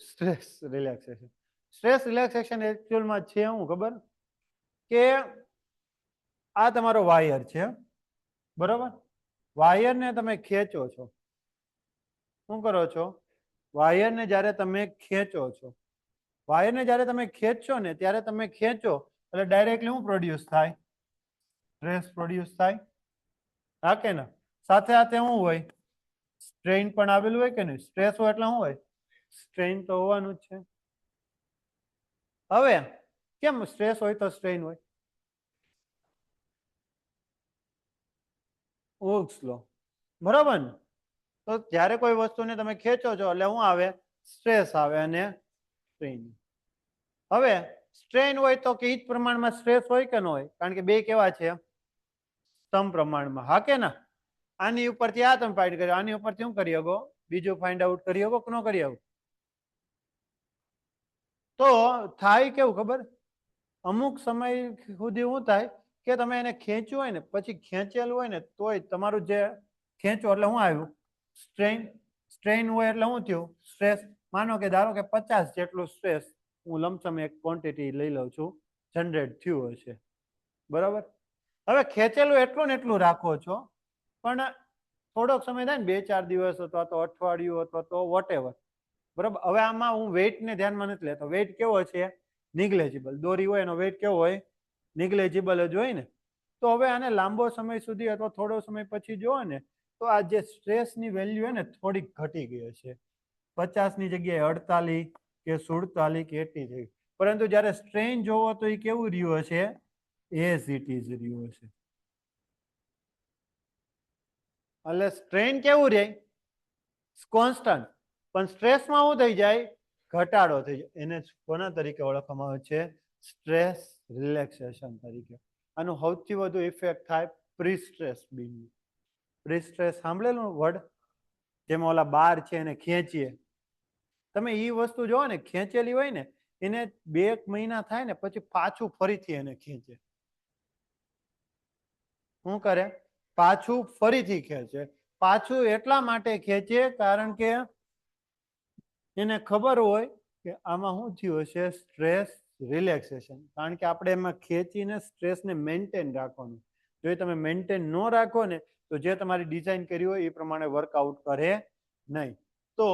સ્ટ્રેસ રિલેક્સેશન. સ્ટ્રેસ રિલેક્સેશન એકચ્યુઅલમાં છે હું ખબર કે આ તમારો વાયર છે બરોબર. વાયરને તમે ખેંચો છો. શું કરો છો વાયરને જ્યારે તમે ખેંચો છો વાયરને જ્યારે તમે ખેંચો ને ત્યારે તમે ખેંચો એટલે ડાયરેક્ટલી શું પ્રોડ્યુસ થાય સ્ટ્રેસ પ્રોડ્યુસ થાય. હા કે ના? સાથે સાથે શું હોય સ્ટ્રેઇન પણ આવેલું હોય કે નહીં? સ્ટ્રેસ હોય એટલે શું હોય સ્ટ્રેઇન તો હોવાનું જ છે. હવે કેમ સ્ટ્રેસ હોય તો સ્ટ્રેઇન હોય? હુક્સ લો બરાબર ને. તો જ્યારે કોઈ વસ્તુને તમે ખેંચો છો એટલે શું આવે સ્ટ્રેસ આવે અને સ્ટ્રેઇન. હવે સ્ટ્રેઇન હોય તો કે એ જ પ્રમાણમાં સ્ટ્રેસ હોય કે ન હોય? કારણ કે બે કેવા છે સમ પ્રમાણમાં. હા કે ના? આની ઉપરથી આ તમે ફાઇન્ડ કર્યો આની ઉપરથી શું કરી શકો બીજું ફાઇન્ડ આઉટ કરી શકો કે ન કરી શકો? તો થાય કેવું ખબર અમુક સમય સુધી શું થાય કે તમે એને ખેંચ્યું હોય ને પછી ખેંચેલું હોય ને તોય તમારું જે ખેંચો એટલે શું આવ્યું સ્ટ્રેઇન. સ્ટ્રેઇન હોય એટલે શું થયું સ્ટ્રેસ. માનો કે ધારો કે 50 જેટલું સ્ટ્રેસ હું લમસમ એક ક્વોન્ટિટી લઈ લઉં છું જનરેટ થયું હશે બરાબર. હવે ખેંચેલું એટલું ને એટલું રાખો છો પણ થોડોક સમય થાય ને 2-4 દિવસ અથવા તો અઠવાડિયું અથવા તો વોટ એવર બરાબર. હવે આમાં હું વેઇટ ને ધ્યાનમાં નથી લેતો. વેઇટ કેવો છે? નિગ્લેજિબલ. દોરી હોય એનો વેઇટ કેવો હોય? નિગ્લેજિબલ જ હોય ને. તો હવે આને લાંબો સમય સુધી અથવા થોડો સમય પછી જોવો ને તો આ જે સ્ટ્રેસની વેલ્યુ છે ને થોડીક ઘટી ગઈ છે. 50 ની જગ્યાએ 48 કે 47 કે 80 થઈ. પરંતુ જ્યારે સ્ટ્રેન જોવો તો એ કેવું રહ્યું હશે? એઝ ઇટ ઇઝ રહ્યું હશે. એટલે સ્ટ્રેન કેવું રહે? કોન્સ્ટન્ટ. પણ સ્ટ્રેસમાં શું થઈ જાય? ઘટાડો થઈ જાય. એને કોના તરીકે ઓળખવામાં આવે છે? સ્ટ્રેસ રિલેક્સેશન તરીકે. આનું સૌથી વધુ ઇફેક્ટ થાય pre stress beam. Pre stress સાંભળેલું વર્ડ? જેમાં ઓલા બાર છે એને ખેંચીએ. તમે એ વસ્તુ જોવો ને, ખેંચેલી હોય ને એને 2 મહિના થાય ને પછી પાછું ફરીથી એને ખેંચે. શું કરે? પાછું ફરીથી ખેંચે. પાછું એટલા માટે ખેંચે કારણ કે એને ખબર હોય કે આમાં શું થયું હશે? Stress relaxation. કારણ કે આપણે એમાં ખેંચીને સ્ટ્રેસને મેન્ટેન રાખવાનું. જો તમે મેન્ટેન ન રાખો ને તો જે તમારી ડિઝાઇન કરી હોય એ પ્રમાણે વર્કઆઉટ કરે નહીં. તો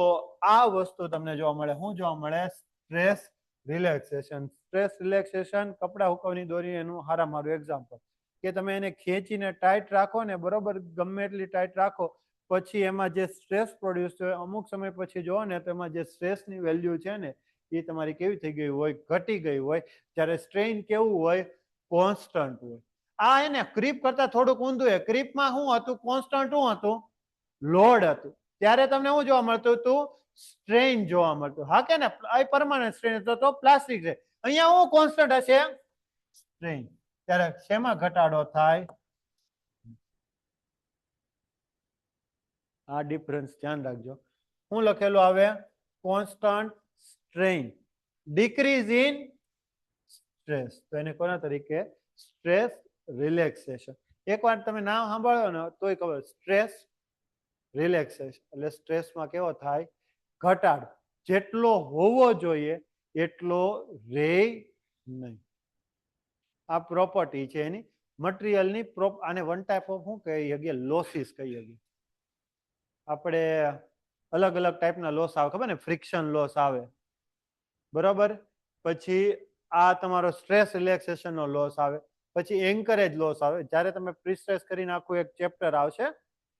આ વસ્તુ તમને જોવા મળે. શું જોવા મળે? Stress relaxation. સ્ટ્રેસ રિલેક્સેશન કપડા હુકવવાની દોરી એનું સારા મારું એક્ઝામ્પલ. કે તમે એને ખેંચીને ટાઈટ રાખો ને, બરોબર, ગમે એટલી ટાઈટ રાખો પછી એમાં જે સ્ટ્રેસ પ્રોડ્યુસ થાય અમુક સમય પછી જોવો ને તો એમાં જે સ્ટ્રેસની વેલ્યુ છે ને એ તમારી કેવી થઈ ગઈ હોય? ઘટી ગઈ હોય. જ્યારે સ્ટ્રેઇન કેવું હોય? કોન્સ્ટન્ટ હોય. આ એને ક્રીપ કરતા થોડુંક ઊંધું છે. ક્રીપમાં શું હતું? કોન્સ્ટન્ટ શું હતું? લોડ હતું. ત્યારે તમને શું જોવા મળતું હતું? સ્ટ્રેઇન જોવા મળતું. હા કે ને? આ પરમાનન્ટ સ્ટ્રેઇન હતો તો પ્લાસ્ટિક છે. અહીંયા શું કોન્સ્ટન્ટ હશે? સ્ટ્રેઇન. ત્યારે શેમાં ઘટાડો થાય? આ ડિફરન્સ ધ્યાન રાખજો. શું લખેલું આવે? Constant strain, decrease in stress. તો એને કોના તરીકે? Stress relaxation. એકવાર તમે નામ સાંભળો ને તોય ખબર. સ્ટ્રેસ રિલેક્સેશન એટલે સ્ટ્રેસમાં કેવો થાય? ઘટાડો. જેટલો હોવો જોઈએ એટલો રે નહીં. આ પ્રોપર્ટી છે એની મટીરિયલની. આને વન ટાઈપ ઓફ શું કહી શકીએ? લોસીસ કહી શકીએ. આપણે અલગ અલગ ટાઈપના લોસ આવે, ખબર ને? ફ્રિક્શન લોસ આવે, બરોબર. પછી આ તમારો સ્ટ્રેસ રિલેક્સેશનનો લોસ આવે. પછી એન્કરેજ લોસ આવે. જ્યારે તમે પ્રી સ્ટ્રેસ કરીને આખું એક ચેપ્ટર આવશે,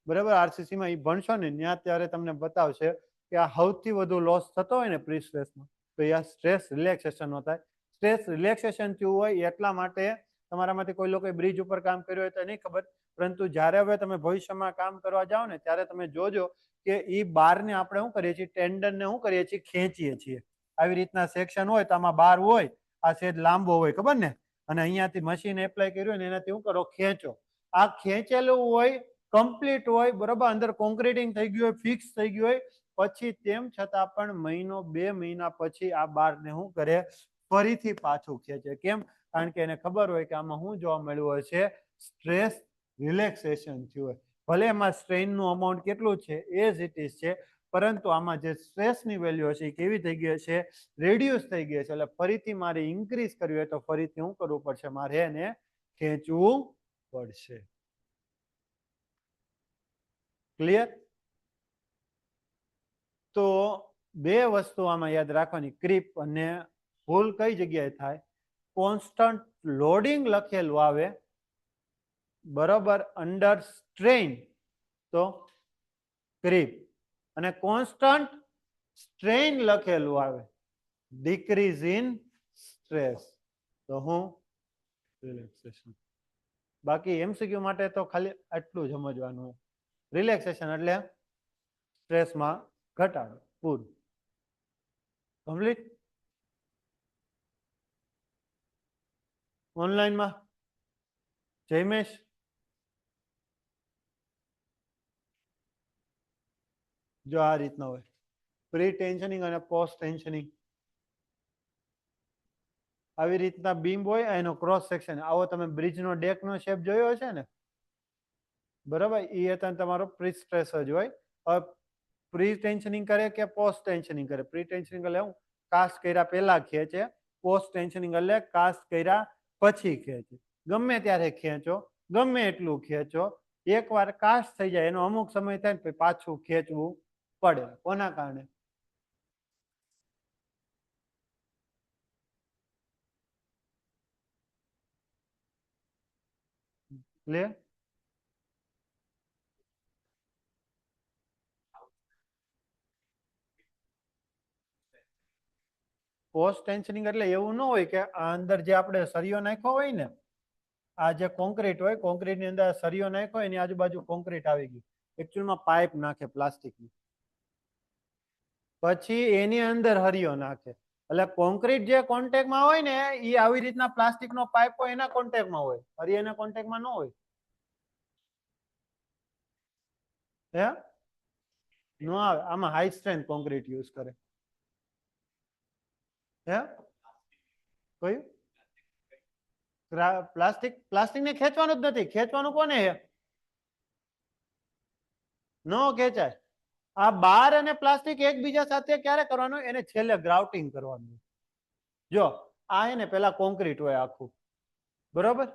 બરાબર, આરસીસીમાં એ ભણશો ને ત્યાં ત્યારે તમને બતાવશે કે આ સૌથી વધુ લોસ થતો હોય ને પ્રી સ્ટ્રેસમાં તો એ આ સ્ટ્રેસ રિલેક્સેશનનો થાય. સ્ટ્રેસ રિલેક્સેશન થયું હોય એટલા માટે તમારામાંથી કોઈ લોકોએ બ્રિજ ઉપર કામ કર્યું હોય તો નહીં ખબર, પરંતુ જ્યારે હવે તમે ભવિષ્યમાં કામ કરવા જાઓ ને ત્યારે તમે જોજો કે એ બારને આપણે શું કરીએ છીએ? ટેન્ડનને શું કરીએ છીએ? ખેંચીએ છીએ. આવી રીતના સેક્શન હોય તો આમાં બાર હોય, આ સેજ લાંબો હોય, ખબર ને? અને અહીંયાથી મશીન એપ્લાય કર્યું હોય ને એનાથી શું કરો? ખેંચો. આ ખેંચેલું હોય, કમ્પ્લીટ હોય, બરોબર, અંદર કોન્ક્રીટિંગ થઈ ગયું હોય, ફિક્સ થઈ ગયું હોય, પછી તેમ છતાં પણ મહિનો 2 મહિના પછી આ બારને શું કરે? ફરીથી પાછું ખેંચે. કેમ? કારણ કે એને ખબર હોય કે આમાં શું જોવા મળ્યું હોય છે? સ્ટ્રેસ રિલેક્સેશન થયું હોય. ભલે એમાં સ્ટ્રેઇનનું અમાઉન્ટ કેટલું છે? એઝ ઇટ ઇઝ છે, પરંતુ આમાં જે સ્ટ્રેસની વેલ્યુ હશે એ કેવી થઈ ગઈ છે? રેડ્યુસ થઈ ગઈ છે. એટલે ફરીથી મારે ઇન્ક્રીઝ કરવી હોય તો ફરીથી શું કરવું પડશે? મારે એને ખેંચવું પડશે. ક્લિયર? તો બે વસ્તુ આમાં યાદ રાખવાની. ક્રીપ અને ભૂલ કઈ જગ્યાએ થાય? કોન્સ્ટન્ટ લોડિંગ લખેલું આવે, બરોબર, અંડર સ્ટ્રેઇન તો ક્રીપ, અને કોન્સ્ટન્ટ સ્ટ્રેઇન લખેલું આવે ડિક્રીઝ ઇન સ્ટ્રેસ તો હું રિલેક્સેશન. બાકી એમસીક્યુ માટે તો ખાલી આટલું જ સમજવાનું હોય. રિલેક્સેશન એટલે સ્ટ્રેસમાં ઘટાડો. પૂરું. કમ્પ્લીટ. ઓનલાઈનમાં જયમેશ જો આ રીતના હોય, પ્રી ટેન્શનિંગ અને પોસ્ટ ટેન્શનિંગ. આવી રીતના બીમ હોય, એનો ક્રોસ સેક્શન આવો. તમે બ્રિજનો ડેકનો શેપ જોયો હશે ને, બરાબર? એ હતા તમારો પ્રી સ્ટ્રેસ જ હોય. પ્રી ટેન્શનિંગ કરે કે પોસ્ટ ટેન્શનિંગ કરે? પ્રી ટેન્શનિંગ એટલે હું કાસ્ટ કર્યા પહેલા ખેંચે. પોસ્ટ ટેન્શનિંગ એટલે કાસ્ટ કર્યા પછી ખેંચે. ગમે ત્યારે ખેંચો, ગમે એટલું ખેંચો, એકવાર કાસ્ટ થઈ જાય એનો અમુક સમય થાય ને પાછું ખેંચવું પડે. કોના કારણે? લે પોસ્ટ ટેન્શનિંગ એટલે એવું ન હોય કે આ અંદર જે આપણે સળિયો નાખ્યો હોય ને, આ જે કોન્ક્રીટ હોય, કોન્ક્રીટ ની અંદર સળિયો નાખ્યો હોય એની આજુબાજુ કોન્ક્રીટ આવી ગયું, એકચ્યુઅલમાં પાઇપ નાખે પ્લાસ્ટિકની, પછી એની અંદર હરિયો નાખે, એટલે કોન્ક્રીટ જે કોન્ટેક્ટમાં હોય ને એ આવી રીતના પ્લાસ્ટિકનો પાઇપ હોય એના કોન્ટેક્ટમાં હોય, હરિયાના કોન્ટેક્ટમાં ન હોય. હે નો આવે, આમાં હાઈ સ્ટ્રેન્થ કોન્ક્રીટ યુઝ કરે. હે કયું પ્લાસ્ટિક? પ્લાસ્ટિક ને ખેંચવાનું જ નથી, ખેંચવાનું કોને હે? નો ખેંચાય. આ બાર અને પ્લાસ્ટિક એકબીજા સાથે ક્યારે કરવાનું? એને છેલ્લે ગ્રાઉટિંગ કરવાનું. જો આ હે ને પેલા કોન્ક્રીટ હોય આખું, બરોબર?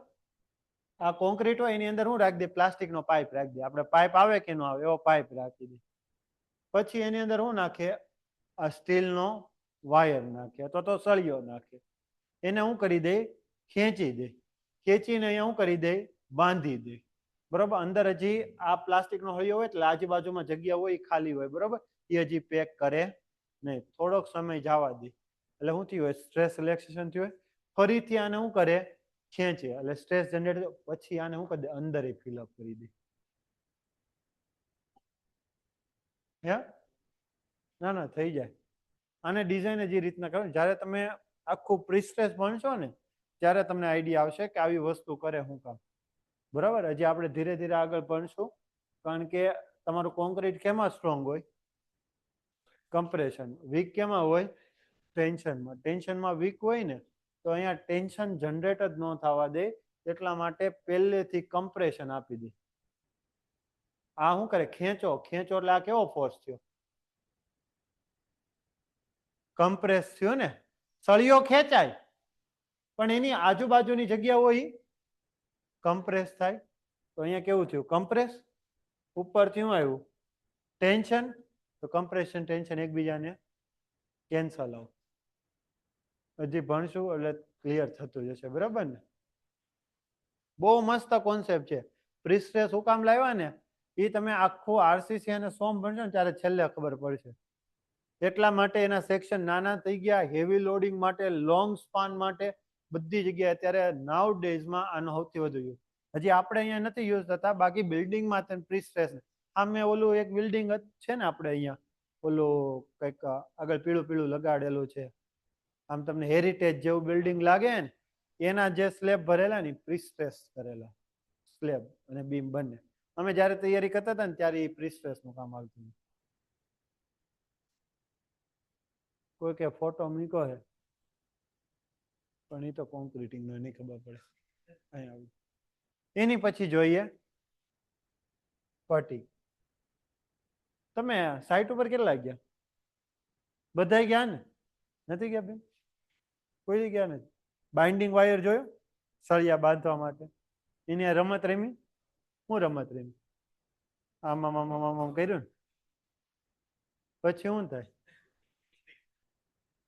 આ કોન્ક્રીટ હોય એની અંદર હું રાખી દે? પ્લાસ્ટિક નો પાઇપ રાખી દે. આપણે પાઇપ આવે કે ન આવે એવો પાઇપ રાખી દે. પછી એની અંદર હું નાખે? આ સ્ટીલ નો વાયર નાખે અથવા તો સળિયો નાખે. એને હું કરી દે? ખેંચી દે. ખેંચીને અહીંયા હું કરી દે? બાંધી દે. બરોબર? અંદર હજી આ પ્લાસ્ટિક નો હળિયો હોય એટલે આજુબાજુમાં જગ્યા હોય ખાલી હોય, બરોબર? એ હજી પેક કરે નહીં, થોડોક સમય જવા દે. એટલે શું થયું હોય? સ્ટ્રેસ રિલેક્સેશન થયું હોય. ફરીથી આને શું કરે? ખેંચે, એટલે સ્ટ્રેસ જનરેટ. પછી આને શું કરી દે? અંદર ફિલઅપ કરી દે. હે ના ના થઈ જાય. આને ડિઝાઇન જે રીતના કરો, જ્યારે તમે આખું પ્રિસ્ટ્રેસ ભણશો ને ત્યારે તમને આઈડિયા આવશે કે આવી વસ્તુ કરે શું કામ. બરાબર? હજી આપણે ધીરે ધીરે આગળ ભણશું, કારણ કે તમારું કોન્ક્રીટ કેમાં સ્ટ્રોંગ હોય? કમ્પ્રેશન. વીક કેમાં હોય? ટેન્શનમાં. ટેન્શનમાં વીક હોય ને તો અહીંયા ટેન્શન જનરેટ જ ન થવા દે, એટલા માટે પહેલેથી કમ્પ્રેશન આપી દે. આ શું કરે? ખેંચો. ખેંચો એટલે આ કેવો ફોર્સ થયો? કમ્પ્રેસ થયો ને. સળિયો ખેંચાય પણ એની આજુબાજુની જગ્યા હોય કમ્પ્રેસ થાય. તો અહીંયા કેવું થયું? કમ્પ્રેસ. ઉપરથી શું આવ્યું? ટેન્શન. તો કમ્પ્રેશન ટેન્શન એકબીજાને કેન્સલ આઉટ. હજી ભણશું એટલે ક્લિયર થતું જશે, બરાબર ને? બહુ મસ્ત કોન્સેપ્ટ છે. પ્રિસ્ટ્રેસ હું કામ લાવ્યા ને એ તમે આખું આરસીસી અને સોમ ભણશો ને ત્યારે છેલ્લે ખબર પડશે. એટલા માટે એના સેક્શન નાના થઈ ગયા. હેવી લોડિંગ માટે, લોંગ સ્પાન માટે, બધી જગ્યાએ અત્યારે નાઉ ડેઝમાં આનો સૌથી વધુ યુઝ. હજી આપણે અહીંયા નથી યુઝ થતા, બાકી બિલ્ડિંગમાં પ્રિસ્ટ્રેસ. આમે ઓલું એક બિલ્ડિંગ છે ને આપણે અહીંયા, ઓલું કંઈક આગળ પીળું પીળું લગાડેલું છે, આમ તમને હેરિટેજ જેવું બિલ્ડિંગ લાગે ને, એના જે સ્લેબ ભરેલા ને પ્રિસ્ટ્રેસ કરેલા સ્લેબ અને બીમ બંને. અમે જ્યારે તૈયારી કરતા હતા ને ત્યારે એ પ્રિસ્ટ્રેસ નું કામ આવતું. કોઈ કે ફોટો મૂક્યો છે પણ એ તો કોન્ક્રીટિંગ નો નહીં ખબર પડે. અહીંયા એની પછી જોઈએ પટ્ટી. તમે સાઈટ ઉપર કેટલા ગયા? બધા ગયા ને? નથી ગયા બેન? કોઈ ગયા નથી? બાઇન્ડિંગ વાયર જોયો? સળિયા બાંધવા માટે. એની રમત રમી? હું રમત રમી? આમ આમ આમ આમ આમ કર્યું ને પછી શું થાય?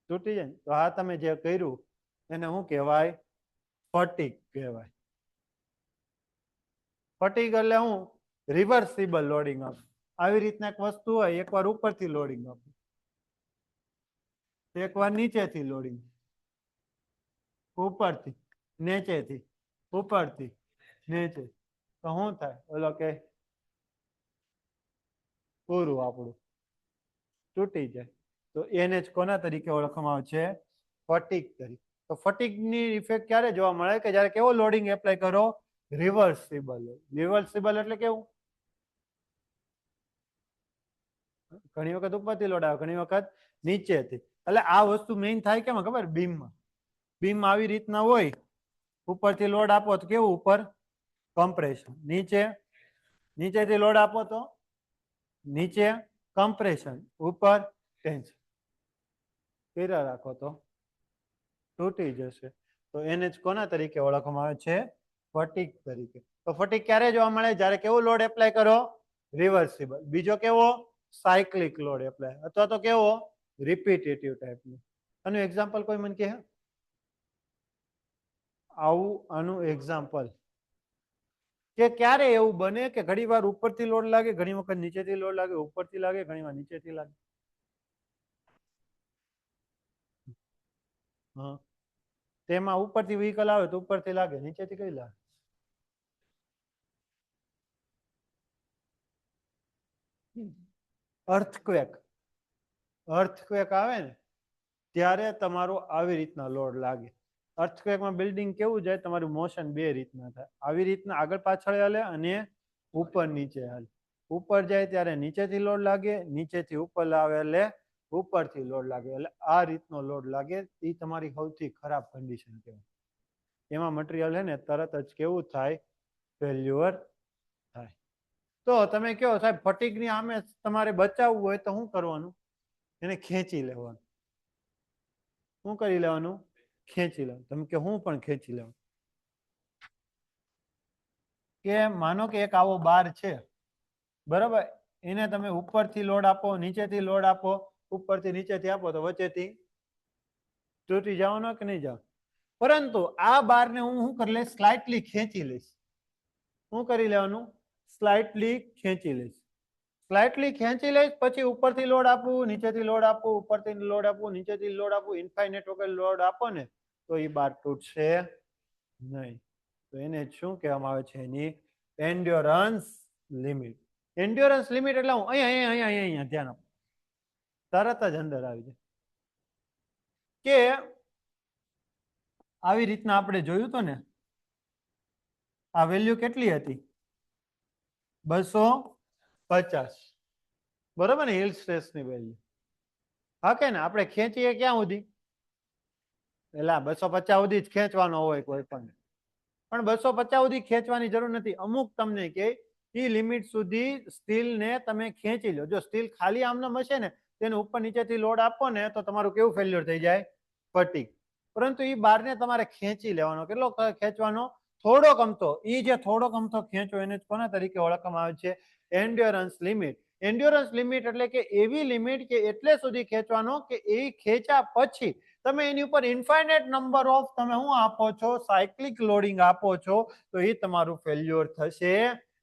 તૂટી જાય ને. તો આ તમે જે કર્યું એને શું કહેવાય? ફટીગ કહેવાય. ફટીગ એટલે હું? રિવર્સિબલ લોડિંગ આપે. આવી રીતના એક વસ્તુ હોય, એકવાર ઉપરથી લોડિંગ આપે, એકવાર નીચેથી લોડિંગ, ઉપરથી નીચેથી, ઉપરથી નીચે. તો શું થાય? ઓલો કે પૂરું આપણું તૂટી જાય. તો એને જ કોના તરીકે ઓળખવામાં આવે છે? ફટીગ તરીકે. તો ફટીગની ઇફેક્ટ ક્યારે જોવા મળે? કે જ્યારે કેવો લોડિંગ એપ્લાય કરો? રિવર્સિબલ. રિવર્સિબલ એટલે કેવું? ઘણી વખત ઉપરથી લોડ આવે, ઘણી વખત નીચેથી. એટલે આ વસ્તુ મેઇન થાય કેમાં ખબર? બીમમાં. બીમ આવી રીતના હોય, ઉપરથી લોડ આપો તો કેવું? ઉપર કમ્પ્રેશન. નીચે નીચેથી લોડ આપો તો નીચે કમ્પ્રેશન, ઉપર ટેન્શન. કર્યા રાખો તો તૂટી જશે. તો એને જ કોના તરીકે ઓળખવામાં આવે છે? ફટીગ તરીકે. તો ફટીગ ક્યારે જોવા મળે? જ્યારે કેવો લોડ એપ્લાય કરો? રિવર્સિબલ. બીજો કેવો? સાયક્લિક લોડ એપ્લાય, અથવા તો કેવો? રિપીટેટિવ ટાઈપનું. આનું એક્ઝામ્પલ કોઈ મને કહે? આવું આનું એક્ઝામ્પલ કે ક્યારે એવું બને કે ઘણી વાર ઉપરથી લોડ લાગે, ઘણી વખત નીચેથી લોડ લાગે, ઉપરથી લાગે, ઘણી વાર નીચેથી લાગે. હા, તેમાં ઉપરથી વ્હીકલ આવે તો ઉપરથી લાગે, નીચેથી કઈ લાગે? અર્થક્વેક. અર્થક્વેક આવે ને ત્યારે તમારો આવી રીતના લોડ લાગે. અર્થક્વેકમાં બિલ્ડિંગ કેવું જાય, તમારું મોશન બે રીતના થાય, આવી રીતના આગળ પાછળ હાલે અને ઉપર નીચે હાલે. ઉપર જાય ત્યારે નીચેથી લોડ લાગે, નીચેથી ઉપર લાવે એટલે ઉપરથી લોડ લાગે. એટલે આ રીતનો લોડ લાગે, એ તમારી સૌથી ખરાબ કન્ડિશન કહેવાય. એમાં મટીરિયલ છે ને તરત જ કેવું થાય, ફેલ્યુઅર થાય. તો તમે કહો સાહેબ ફટીકની આમે તમારે બચાવવું હોય તો શું કરવાનું? એને ખેંચી લેવાનું. શું કરી લેવાનું? ખેંચી લેવાનું. તમે કે હું પણ ખેંચી લેવાનું. કે માનો કે એક આવો બાર છે, બરાબર, એને તમે ઉપરથી લોડ આપો, નીચેથી લોડ આપો, ઉપરથી નીચેથી આપો તો વચ્ચેથી તૂટી જવાનો કે નહીં જાવ? પરંતુ આ બારને હું શું કરી લઈશ? સ્લાઇટલી ખેંચી લઈશ. શું કરી લેવાનું? સ્લાઇટલી ખેંચી લઈશ. સ્લાઇટલી ખેંચી લઈશ, પછી ઉપરથી લોડ આપવું, નીચેથી લોડ આપવું, ઉપરથી લોડ આપવું, નીચેથી લોડ આપવું, ઇન્ફાઇનાઇટ વગર લોડ આપો ને તો એ બાર તૂટશે નહીં. તો એને શું કહેવામાં આવે છે? એની એન્ડ્યોરન્સ લિમિટ. એન્ડ્યોરન્સ લિમિટ એટલે હું અહીંયા ધ્યાન આપો, તરત જ અંદર આવી જાય કે આવી રીતના આપણે જોયું તો ને, આ વેલ્યુ કેટલી હતી? 250. બરોબર ને? હિલ સ્ટ્રેસની વેલ્યુ. હા કે ને? આપણે ખેંચીએ ક્યાં સુધી? એટલે 250 સુધી જ ખેંચવાનો હોય કોઈ પણ. પણ 250 સુધી ખેંચવાની જરૂર નથી. અમુક તમને કે એ લિમિટ સુધી સ્ટીલને તમે ખેંચી લો. જો સ્ટીલ ખાલી આમનામ હશે ને, તેને ઉપર નીચેથી લોડ આપો ને તો તમારું કેવું ફેલ્યોર થઈ જાય? ફટીક. પરંતુ એ બારને તમારે ખેંચી લેવાનો. કેટલો ખેંચવાનો? થોડોક અમથો. એ જે થોડોક અમથો ખેંચો એને કોના તરીકે ઓળખવામાં આવે છે? Endurance limit. એન્ડ્યોરન્સ લિમિટ એટલે કે એવી લિમિટ કે એટલે સુધી ખેંચવાનો કે એ ખેંચ્યા પછી તમે એની ઉપર ઇન્ફાઇનાઇટ નંબર ઓફ તમે શું આપો છો? સાયક્લિક લોડિંગ આપો છો, તો એ તમારું ફેલ્યોર થશે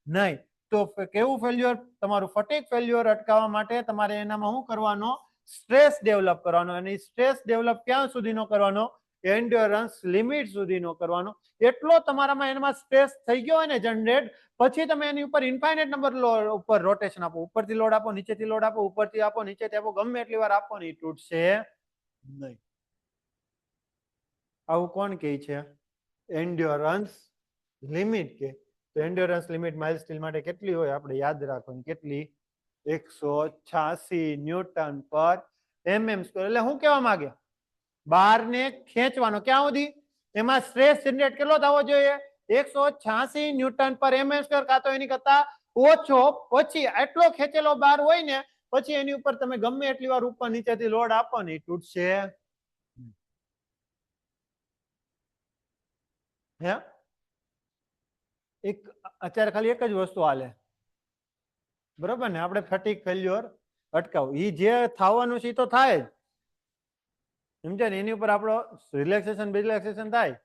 નહીં. તો કેવું ફેલ્યોર? તમારું ફટીક ફેલ્યોર અટકાવવા માટે તમારે એનામાં શું કરવાનો? સ્ટ્રેસ ડેવલપ કરવાનો. અને સ્ટ્રેસ ડેવલપ ક્યાં સુધીનો કરવાનો? એન્ડ્યોરન્સ લિમિટ સુધીનો કરવાનો. એટલો તમારામાં એમાં સ્ટ્રેસ થઈ ગયો હોય ને જનરેટ, પછી તમે એની ઉપર ઇન્ફાઇનાઇટ નંબર ઉપર રોટેશન આપો, ઉપરથી લોડ આપો, નીચેથી લોડ આપો, ઉપરથી આપો, નીચેથી આપો, ગમે એટલી વાર આપો ને, તૂટશે નહીં. આવું કોણ કહે છે? એન્ડ્યોરન્સ લિમિટ કે. તો એન્ડ્યોરન્સ લિમિટ માઇલ સ્ટીલ માટે કેટલી હોય? આપણે યાદ રાખવાની. કેટલી? 186 ન્યૂટન પર mm². એટલે શું કહેવા માંગે? બારને ખેંચવાનો ક્યાં સુધી? એમાં સ્ટ્રેસ જનરેટ કેટલો થવો જોઈએ? 186 ન્યૂટન પર mm², કાં તો એની કરતા ઓછો. પછી આટલો ખેંચેલો બાર હોય ને, પછી એની ઉપર તમે ગમે એટલી વાર ઉપર નીચેથી લોડ આપો ને, તૂટશે. હે? એક અત્યારે ખાલી એક જ વસ્તુ હાલે, બરોબર ને? આપણે ફટીક ફેલ્યોર અટકાવવું. એ જે થવાનું છે એ તો થાય જ, સમજ્યા ને? એની ઉપર આપણો રિલેક્સેશન થાય.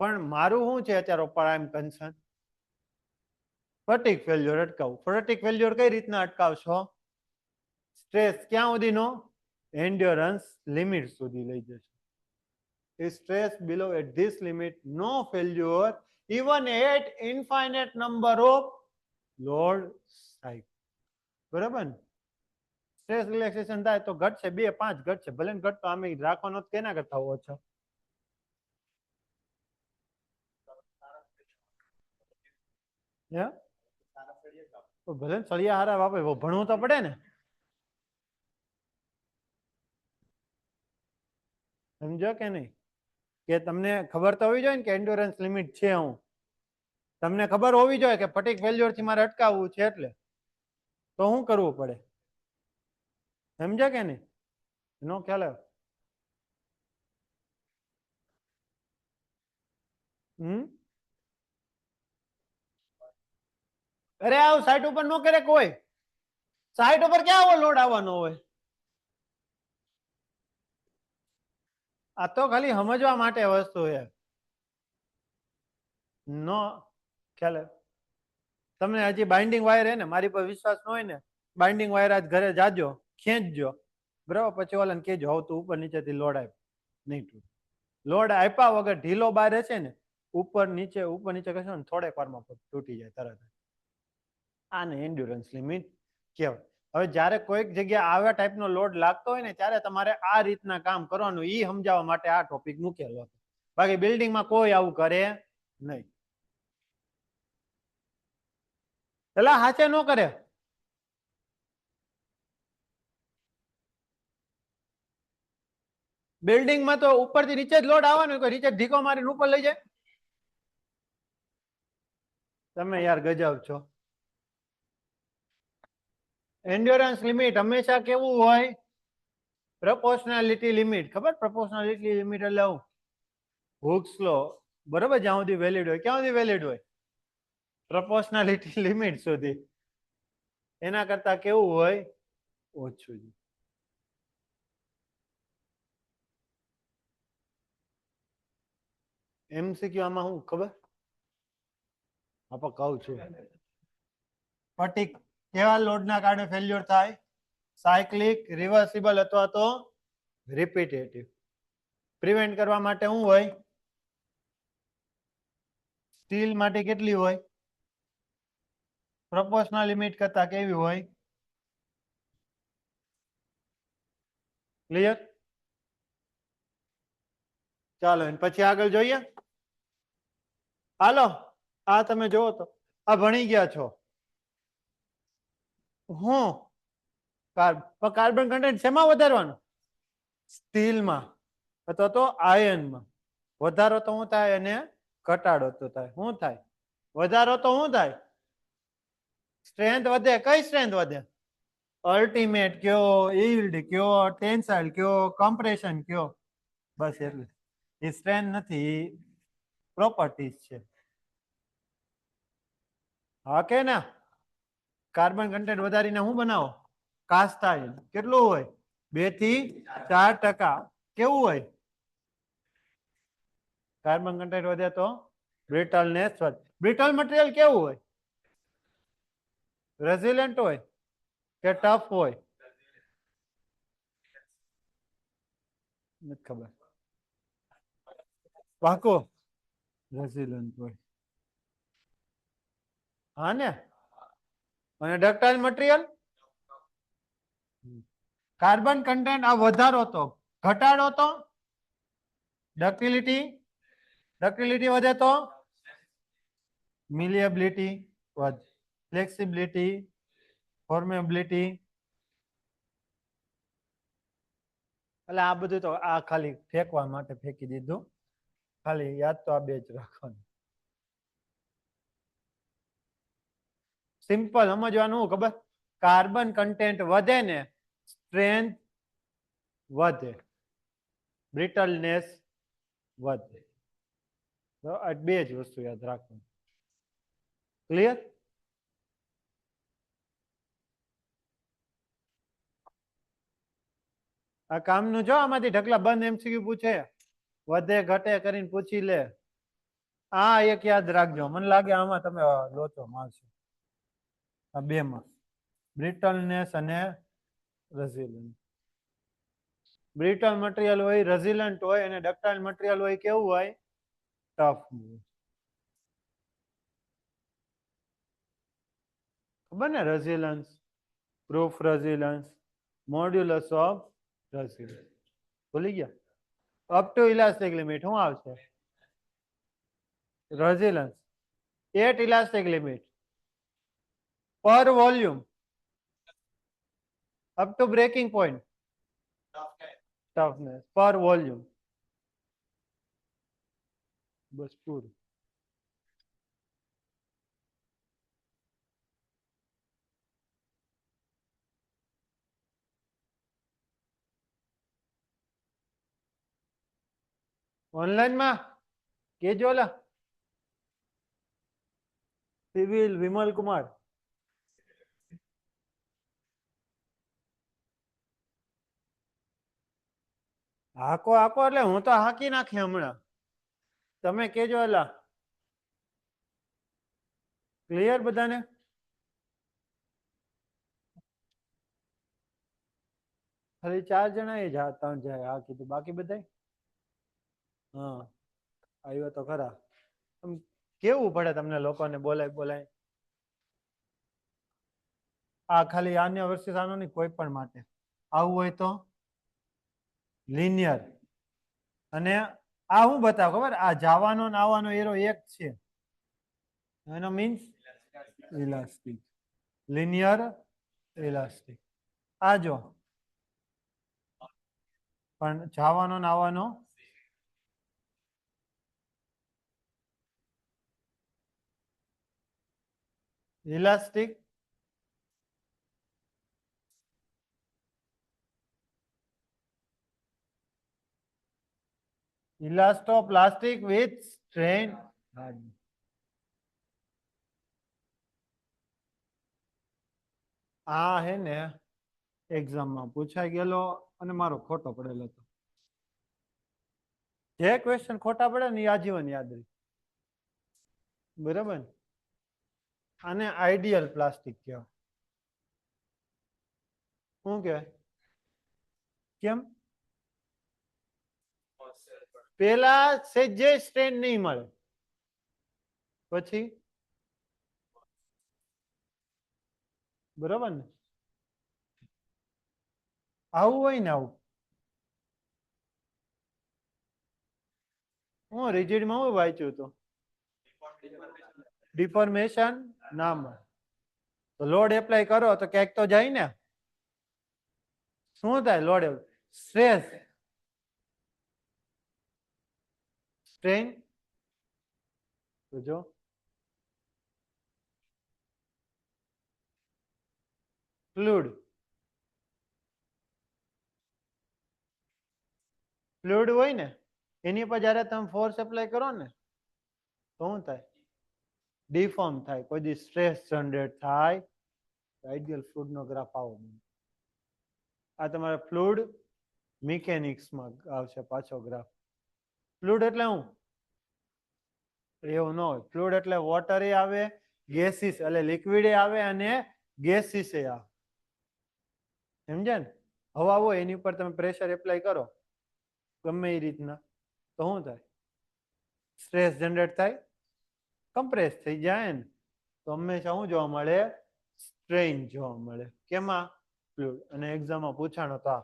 પણ મારું શું છે અત્યારે પ્રાઇમ કન્સર્ન? ફટીક ફેલ્યોર અટકાવવું. ફટીક ફેલ્યોર કઈ રીતના અટકાવશો? સ્ટ્રેસ ક્યાં સુધીનો? એન્ડ્યોરન્સ લિમિટ સુધી લઈ જશે. Stress below at this limit, no failure even at infinite number of load cycle. બરાબર ને? સ્ટ્રેસ રિલેક્સેશન થાય તો ઘટશે 2, 5 ઘટશે. ભલે ને ઘટતો આમે રાખવાનો કેના કરતા ઓછો. તો ભલે ને સળિયા હારા વાપરે, ભણવું તો પડે ને. સમજો કે નહીં? કે તમને ખબર તો હોવી જોઈએ ને કે એન્ડ્યોરન્સ લિમિટ છે. હું તમને ખબર હોવી જોઈએ કે ફટીક ફેલ્યોર થી મારે અટકાવવું છે, એટલે તો શું કરવું પડે? સમજ્યા કે નહીં? એનો ખ્યાલ આવે? અરે આવ સાઈટ ઉપર નો કરે કોઈ. સાઈટ ઉપર ક્યાં આવો લોડ આવવાનો હોય? આ તો ખાલી સમજવા માટે વસ્તુ છે. નો ખ્યાલ આવે? તમને હજી બાઇન્ડિંગ વાયર હે ને મારી પર વિશ્વાસ ન હોય ને બાઇન્ડિંગ વાયર આજ ઘરે જાજો ખેંચજો બરાબર પછી ઓલાને કેજો હવે તું ઉપર નીચેથી લોડ આપ નહીં તૂટે લોડ આપ્યા વગર ઢીલો બાર હશે ને ઉપર નીચે કહેશો ને થોડેક વારમાં તૂટી જાય તરત આને એન્ડ્યોરન્સ લિમિટ કહેવાય હવે જ્યારે કોઈક જગ્યાએ આવા ટાઈપનો લોડ લાગતો હોય ને ત્યારે તમારે આ રીતના કામ કરવાનું ઈ સમજાવવા માટે આ ટોપિક મૂકેલો હતો બાકી બિલ્ડિંગમાં કોઈ આવું કરે નહીં પેલા હાચે ન કરે બિલ્ડિંગમાં તો ઉપરથી નીચે જ લોડ આવવાનો કોઈ નીચે ઢીકો મારીને ઉપર લઈ જાય તમે યાર ગજબ છો એન્ડ્યોરન્સ લિમિટ હંમેશા કેવું હોય પ્રપોર્શનાલિટી લિમિટ ખબર પ્રપોર્શનાલિટી લિમિટ એટલે હુક્સ લો બરોબર જ્યાં સુધી વેલિડ હોય ક્યાં સુધી વેલિડ હોય પ્રપોર્શનાલિટી લિમિટ સુધી એના કરતા કેવું હોય ઓછું એમસીક્યુ આમાં હું ખબર આપણે કહું છું પર્ટિક કેવા લોડના કારણે ફેલ્યોર થાય સાયક્લિક રિવર્સિબલ અથવા તો રિપીટેટિવ પ્રિવેન્ટ કરવા માટે શું હોય સ્ટીલ માટે કેટલી હોય પ્રપોર્શનલ લિમિટ કરતા કેવી હોય ક્લિયર ચાલો પછી આગળ જોઈએ હાલો આ તમે જોવો તો આ ભણી ગયા છો હું કાર્બન કન્ટેન્ટ શેમાં વધારવાનું સ્ટીલમાં અથવા તો આયનમાં વધારો તો શું થાય અને ઘટાડો તો થાય શું થાય વધારો તો શું થાય સ્ટ્રેન્થ વધે કઈ સ્ટ્રેન્થ વધે અલ્ટિમેટ કયો યીલ્ડ કયો ટેન્સાઇલ કયો કમ્પ્રેશન કયો બસ એટલું એ સ્ટ્રેન્થ નથી પ્રોપર્ટીઝ છે હા કે ના કાર્બન કન્ટેન્ટ વધારીને શું બનાવો કાસ્ટ આયર્ન કેટલું હોય 2 થી 4% કેવું હોય કાર્બન કન્ટેન્ટ વધે તો બ્રિટલનેસ વધે બ્રિટલ મટીરિયલ કેવું હોય રેઝિલિયન્ટ હોય કે ટફ હોય નથી ખબર પાકો રેઝિલિયન્ટ હોય હા ને અને ડક્ટાઇલ મટીરિયલ કાર્બન કન્ટેન્ટ આ વધારો તો ઘટાડો તો ડક્ટિલિટી વધે તો મિલિએબિલિટી વધે ફ્લેક્સિબિલિટી ફોર્મેબિલિટી એટલે આ બધું તો આ ખાલી ફેંકવા માટે ફેંકી દીધું ખાલી યાદ તો આ બે જ રાખવાનું સિમ્પલ સમજવાનું ખબર કાર્બન કન્ટેન્ટ વધે ને સ્ટ્રેન્થ વધે બ્રિટલનેસ વધે બે જ વસ્તુ યાદ રાખવાનું ક્લિયર આ કામનું જો આમાંથી ઢગલા બંધ એમસીક્યુ પૂછે વધે ઘટે કરીને પૂછી લે આ એક યાદ રાખજો મને લાગે આમાં તમે લોચો મારશો આ બે માં બ્રિટલનેસ અને રેઝિલિયન્ટ બ્રિટલ મટીરિયલ હોય રેઝિલિયન્ટ હોય અને ડક્ટાઇલ મટીરિયલ હોય કેવું હોય ટફ ખબર ને resilience proof resilience modulus of resilience ભૂલી ગયા અપ ટુ ઇલાસ્ટિક લિમિટ શું આવશે resilience at elastic limit per volume up to breaking point toughness per volume બસ પૂરું ઓનલાઈન માં કેજો લા સિવિલ વિમલ કુમાર હાકો હાકો એટલે હું તો હાકી નાખી હમણાં તમે કેજો એલા ક્લિયર બધાને? ખાલી 4 જણા એ જ 3 જાય આ કીધું, બાકી બધા હા આવ્યો તો ખરા. કેવું પડે તમને લોકોને બોલાય બોલાય. આ ખાલી આને વર્ષે આનો નહીં, કોઈ પણ માટે આવું હોય તો લિનિયર. અને આ હું બતાવ ખબર, આ જવાનો ને આવવાનો એરો એક છે, એનો મીન્સ ઇલાસ્ટિક, લિનિયર ઇલાસ્ટિક. આ જો પણ જવાનો ને આવવાનો ઇલાસ્ટિક, ઇલાસ્ટોપ્લાસ્ટિક વિથ સ્ટ્રેન. આ હે ને એક્ઝામમાં પૂછાઈ ગયેલો અને મારો ખોટો પડેલો હતો. જે ક્વેશ્ચન ખોટા પડે ને એ આજીવન યાદ રહે. બરાબર. આને આઈડિયલ પ્લાસ્ટિક કહેવાય. શું કહેવાય? કેમ? પેલા સેજે સ્ટ્રેન નહીં મળે, પછી બરાબર ને આવું હોય ને, આવું હું રિજિડમાં હું વાંચ્યું હતું, ડિફોર્મેશન ના મળે. તો લોડ એપ્લાય કરો તો ક્યાંક તો જાય ને. શું થાય? Load stress strain. તો જો ફ્લુઇડ, ફ્લુઇડ હોય ને એની પર જયારે તમે ફોર્સ એપ્લાય કરો ને તો શું થાય? ડિફોર્મ થાય. કોઈ દી સ્ટ્રેસ જનરેટ થાય. આઈડિયલ ફ્લુઇડ નો ગ્રાફ આવો. આ તમારા ફ્લુઇડ મિકેનિક્સમાં આવશે પાછો ગ્રાફ. ફ્લુઇડ એટલે હું? એવું ન હોય. ફ્લુઇડ એટલે વોટર એ આવે, ગેસીસ એટલે લિક્વિડ એ આવે અને ગેસીસ એ આવે. સમજ્યા ને? હવા હોય એની ઉપર તમે પ્રેશર એપ્લાય કરો ગમે એ રીતના તો શું થાય? સ્ટ્રેસ જનરેટ થાય, કમ્પ્રેસ થઈ જાય ને. તો હંમેશા શું જોવા મળે? સ્ટ્રેઇન જોવા મળે. કેમાં? ફ્લુઇડ. અને એક્ઝામમાં પૂછાણો તો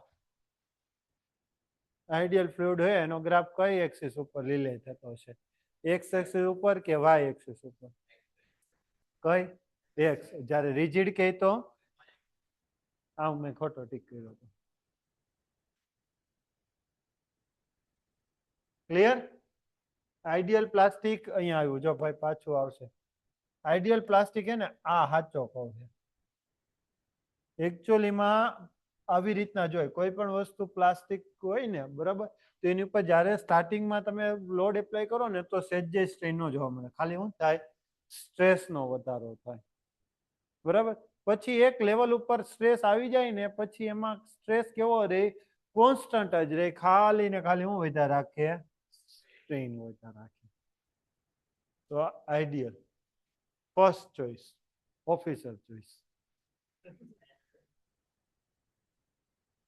આઈડિયલ ફ્લુઇડ હોય એનો ગ્રાફ કઈ એક્સિસ ઉપર લીલે થતો હશે? એક્સ એક્સિસ ઉપર કે વાય એક્સિસ ઉપર? કઈ? એક્સ. જ્યારે રિજિડ કહે તો આવું મેં ખોટો ટીક કર્યો હતો. ક્લિયર? આઈડિયલ પ્લાસ્ટિક અહીંયા આવ્યું. જો ભાઈ પાછું આવશે. આઈડિયલ પ્લાસ્ટિક હે ને આ સાચો કહું છે. એકચ્યુઅલીમાં આવી રીતના જોઈએ કોઈ પણ વસ્તુ પ્લાસ્ટિક હોય ને બરાબર, તો એની ઉપર જ્યારે સ્ટાર્ટિંગમાં તમે લોડ એપ્લાય કરો ને તો સહેજે સ્ટ્રેન નો જોવા મળે. ખાલી શું થાય? સ્ટ્રેસનો વધારો થાય. બરાબર. પછી એક લેવલ ઉપર સ્ટ્રેસ આવી જાય ને પછી એમાં સ્ટ્રેસ કેવો રહે? કોન્સ્ટન્ટ જ રહે. ખાલી ને ખાલી હું વધારે રાખે? સ્ટ્રેન વધારે રાખે. તો ideal first choice, official choice.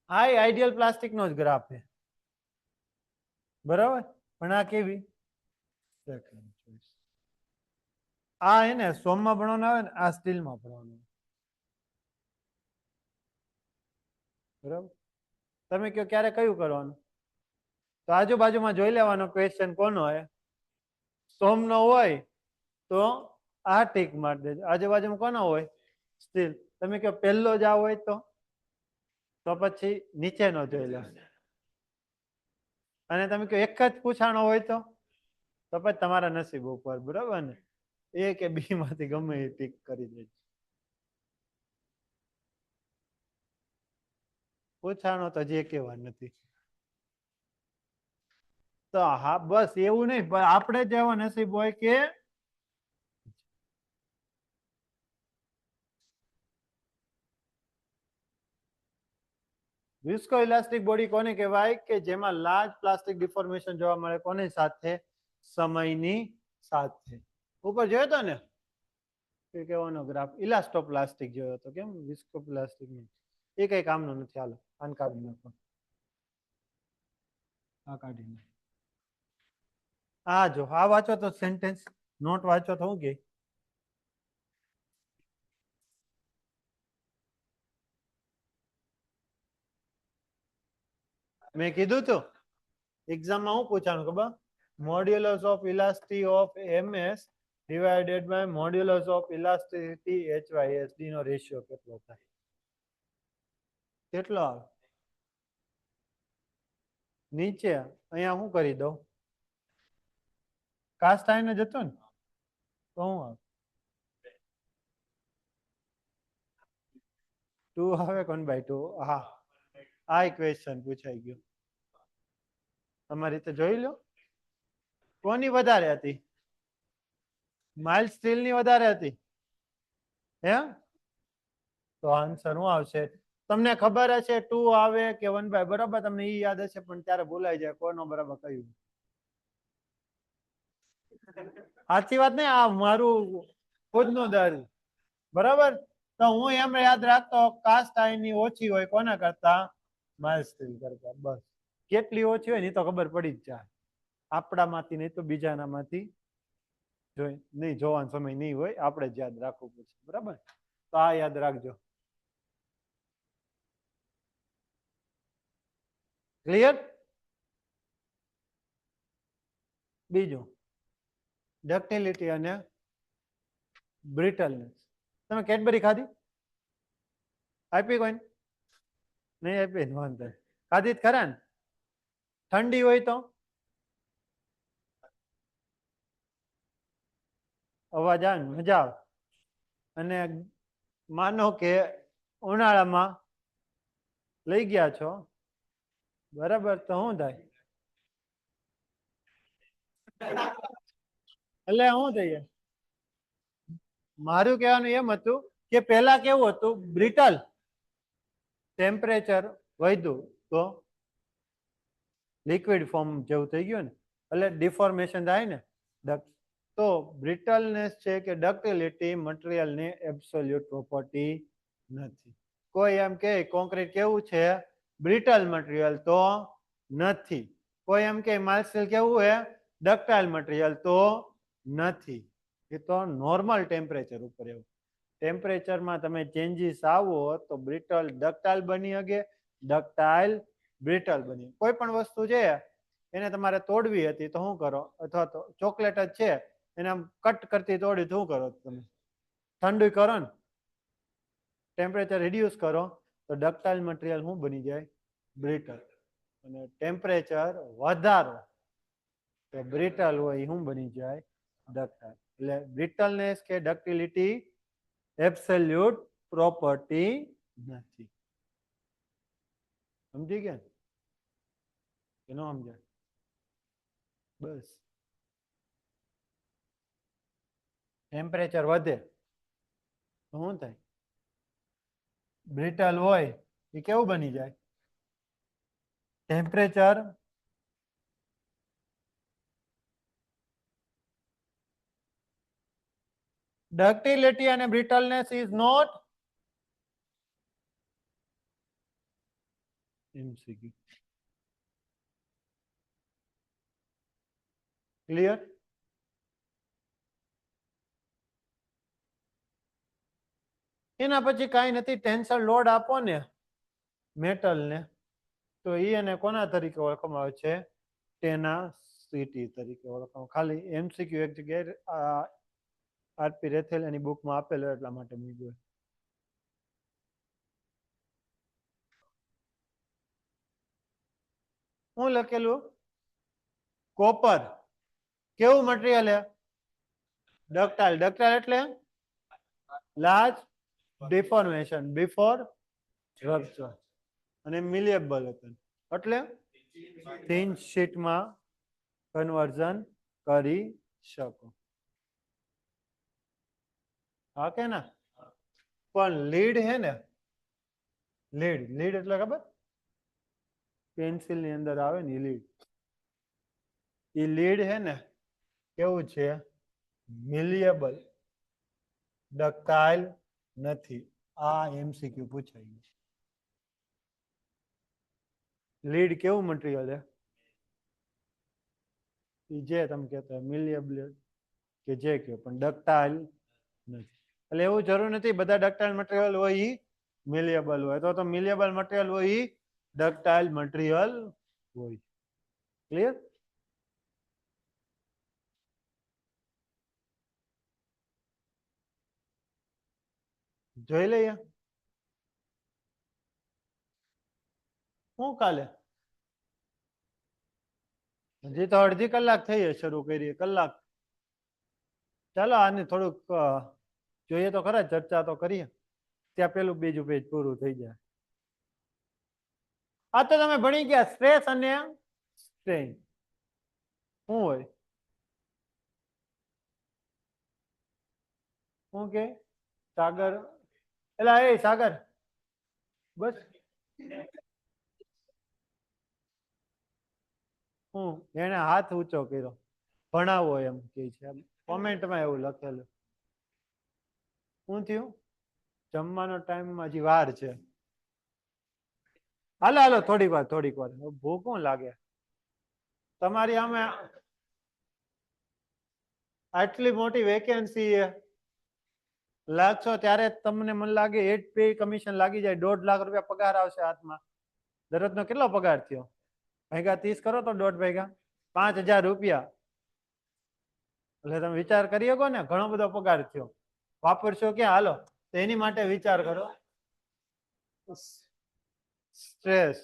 આ આઈડિયલ પ્લાસ્ટિક નો જ ગ્રાફ છે. બરાબર. પણ આ કેવી? Second choice. આ હે ને સોમમાં ભણવાનું આવે ને આ સ્ટીલમાં ભણવાનું. બરાબર. તમે કયો ક્યારે કયું કરવાનું? તો આજુબાજુમાં જોઈ લેવાનો ક્વેશ્ચન કોનો હોય. સોમનો હોય તો આ ટીક મારી દેજો. આજુબાજુમાં કોનો હોય? સ્ટીલ. તમે કયો પહેલો જ આ હોય તો પછી નીચેનો જોઈ લો. અને તમે કયો એક જ પૂછાણો હોય તો પછી તમારા નસીબ ઉપર. બરાબર ને? એ કે બી માંથી ગમે એ ટીક કરી દેજો. પૂછાણો તો જે કેવા નથી. તો હા બસ એવું નહીં, આપણે જેવો નસીબ હોય કે વિસ્કો ઇલાસ્ટિક બોડી કોને કહેવાય? કે જેમાં લાર્જ પ્લાસ્ટિક ડિફોર્મેશન જોવા મળે. કોની સાથે? સમયની સાથે. ઉપર જોયો તો ને એ કેવાનો ગ્રાફ ઇલાસ્ટોપ્લાસ્ટિક જોયો હતો, કેમ વિસ્કોપ્લાસ્ટિક નહીં, એ કઈ કામનું નથી. હાલો આને કાઢી નાખો, આ કાઢી નાખો. આ જો આ વાંચો તો સેન્ટેન્સ, નોટ વાંચો તો હું કે મેં કીધું તું એક્ઝામમાં હું પૂછાનું ખબર, modulus of elasticity of MS divided by modulus of elasticity HYSD નો રેશિયો કેટલો થાય, કેટલો આવે નીચે અહીંયા હું કરી દઉં, કાસ્ટ આવીને જતો ને તો હું આવે 2 આવે 1/2. હા આ ઇક્વેશન પૂછાઈ ગયું, તમારી રીતે જોઈ લો. કોની વધારે હતી, માઇલ્ડ સ્ટીલ ની વધારે હતી હે, તો આન્સર શું આવશે, તમને ખબર હશે 2 આવે કે 1/, બરાબર, તમને ઈ યાદ હશે પણ ત્યારે ભૂલાઈ જાય કોનો બરાબર કયું. સાચી વાત નહીં, આ મારું ખુદનું દર, બરાબર. તો હું એમ યાદ રાખતો કાસ્ટ આયર્ન ની ઓછી હોય કોના કરતા, માઇલ્ડ સ્ટીલ કરતા. બસ કેટલી ઓછી હોય ને તો ખબર પડી જ જાય, આપણામાંથી નહીં તો બીજાનામાંથી જોઈ નહીં, જોવાનો સમય નહીં હોય, આપણે જ યાદ રાખવું પડશે, બરાબર. તો આ યાદ રાખજો. ક્લિયર. બીજું ડક્ટિલિટી અને બ્રિટલનેસ. તમે કેડબરી ખાધી, આપી કોઈ નહીં આપી, વાંધો ખાધી જ ખરા ને. ઠંડી હોય તો અવાજ આવે ને મજા આવે, અને માનો કે ઉનાળામાં લઈ ગયા છો, બરાબર, તો શું થાય, એટલે શું થઈએ, મારું કહેવાનું એમ હતું કે પહેલા કેવું હતું, બ્રિટલ, ટેમ્પરેચર વધ્યું તો લિક્વિડ ફોર્મ જેવું થઈ ગયું ને, એટલે ડિફોર્મેશન થાય ને. તો બ્રિટલનેસ છે કે ડક્ટિલિટી મટીરિયલની એબ્સોલ્યુટ પ્રોપર્ટી નથી. કોઈ એમ કે કોન્ક્રીટ કેવું છે, બ્રિટલ મટીરિયલ, તો નથી. કોઈ એમ કે માઇલ્ડ કેવું હે, ડક્ટાઇલ મટીરિયલ, તો નથી. એ તો નોર્મલ ટેમ્પરેચર ઉપર એવું, ટેમ્પરેચરમાં તમે ચેન્જીસ આવો તો બ્રિટલ ડક્ટાઇલ બની શકે, ડક્ટાઇલ બ્રિટલ બની. કોઈ પણ વસ્તુ છે એને તમારે તોડવી હતી તો શું કરો, અથવા તો ચોકલેટ જ છે એને આમ કટ કરતી તોડી શું કરો તમે, ઠંડુ કરો ને, ટેમ્પરેચર રિડ્યુસ કરો તો ડક્ટાઇલ મટીરિયલ શું બની જાય, બ્રિટલ. અને ટેમ્પરેચર વધારો તો બ્રિટલ હોય શું બની જાય, ડક્ટાઇલ. એટલે બ્રિટલનેસ કે ડક્ટિલિટી એબ્સોલ્યુટ પ્રોપર્ટી નથી. સમજી ગયા કે ન સમજાય, બસ. ટેમ્પરેચર વધે તો શું થાય, બ્રિટલ હોય એ કેવું બની જાય, ટેમ્પરેચર ડક્ટિલિટી અને બ્રિટલનેસ ઇઝ નોટ MCQ. ક્લિયર. એના પછી કાંઈ નથી, ટેન્સર લોડ આપો ને મેટલ ને તો એ એને કોના તરીકે ઓળખવામાં આવે છે, ટેનાસિટી તરીકે ઓળખવામાં. ખાલી MCQ એક જગ્યાએ આરપી રેથેલ એની બુકમાં આપેલો એટલા માટે મૂક્યું. શું લખેલું, કોપર કેવું મટીરિયલ હે, ડક્ટાઇલ. ડક્ટાઇલ એટલે લાર્જ ડિફોર્મેશન બિફોર રપ્ચર, અને મિલિએબલ હતું એટલે થિન શીટમાં કન્વર્ઝન કરી શકો. હા કે ના. પણ લીડ હે ને, લીડ, લીડ એટલે ખબર, પેન્સિલ ની અંદર આવે ને લીડ, એ લીડ હે ને કેવું છે, મિલિએબલ. ડક્ટાઇલ નથી. આ MCQ પૂછાય. લીડ કેવું મટીરિયલ છે? જે તમે કહેતા મિલિયેબલ કે જે કયો, પણ ડક્ટાઇલ નથી. એટલે એવું જરૂર નથી બધા ડક્ટાઇલ મટીરિયલ હોય ઈ મિલિયેબલ હોય. તો મિલિયેબલ મટીરિયલ હોય ઈ ડક્ટાઇલ મટીરિયલ હોય. ક્લિયર? જોઈ લઈએ હું કાલે હજી તો અડધી કલાક થઈ શરૂ કરીએ. કલાક. ચાલો આને થોડુંક જોઈએ તો ખરા, ચર્ચા તો કરીએ. ત્યાં પેલું બીજું પેજ પૂરું થઈ જાય. આ તો તમે ભણી ગયા સ્ટ્રેસ અને સ્ટ્રેન. શું હોય? શું કે સાગર? એલા એ સાગર બસ હું એને હાથ ઊંચો કર્યો. ભણાવો એમ કે છે. કોમેન્ટમાં એવું લખેલું. શું થયું? જમવાનો ટાઈમ હજી વાર છે. હાલો હાલો થોડીક વાર ભૂખ શું લાગે તમારી આમે આટલી મોટી વેકેન્સી લાગશો ત્યારે તમને મને લાગે 8 પે કમિશન લાગી જાય. 1.5 લાખ રૂપિયા પગાર આવશે હાથમાં. દરરોજનો કેટલો પગાર થયો? ભાગ્યા 30 કરો તો 1.5 ભાગ્યા 5,000 રૂપિયા. એટલે તમે વિચાર કરી શકો ને, ઘણો બધો પગાર થયો. વાપરશો ક્યાં? હાલો તો એની માટે વિચાર કરો. સ્ટ્રેસ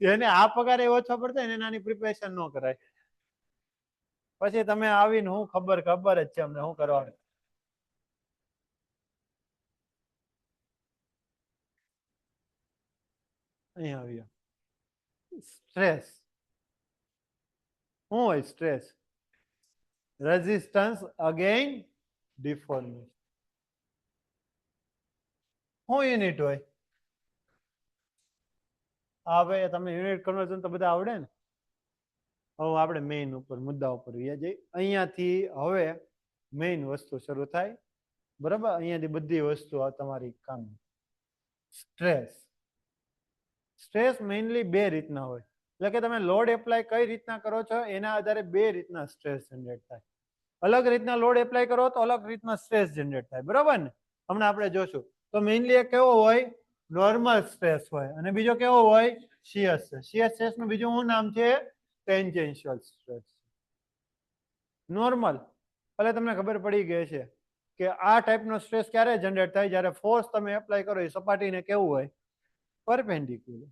એને આ પગાર ઓછો પડતો એને નાની પ્રિપેરેશન ન કરાય. પછી તમે આવીને હું ખબર જ છે અમને શું કરવાનું. અહીંયા આવ્યો સ્ટ્રેસ. શું હોય સ્ટ્રેસ? Resistance again deformation. શું યુનિટ હોય? હા ભાઈ તમે યુનિટ કન્વર્ઝન તો બધા આવડે ને. હવે આપણે મેઇન ઉપર મુદ્દા ઉપર જઈએ. અહીંયાથી હવે મેઇન વસ્તુ શરૂ થાય. બરાબર? અહીંયાથી બધી વસ્તુ તમારી કામ. સ્ટ્રેસ. સ્ટ્રેસ મેઇનલી બે રીતના હોય. એટલે કે તમે લોડ એપ્લાય કઈ રીતના કરો છો એના આધારે બે રીતના સ્ટ્રેસ જનરેટ થાય. અલગ રીતના લોડ એપ્લાય કરો તો અલગ રીતના સ્ટ્રેસ જનરેટ થાય. બરોબર ને? હમણાં આપણે જોશું. તો મેઇનલી એક કેવો હોય? નોર્મલ સ્ટ્રેસ હોય અને બીજો કેવો હોય? Shear stress. શિયર સ્ટ્રેસ નું બીજું શું નામ છે? Tangential stress. નોર્મલ એટલે તમને ખબર પડી ગઈ છે કે આ ટાઈપનો સ્ટ્રેસ ક્યારે જનરેટ થાય? જ્યારે ફોર્સ તમે એપ્લાય કરો એ સપાટીને કેવું હોય? પરપેન્ડિક્યુલર.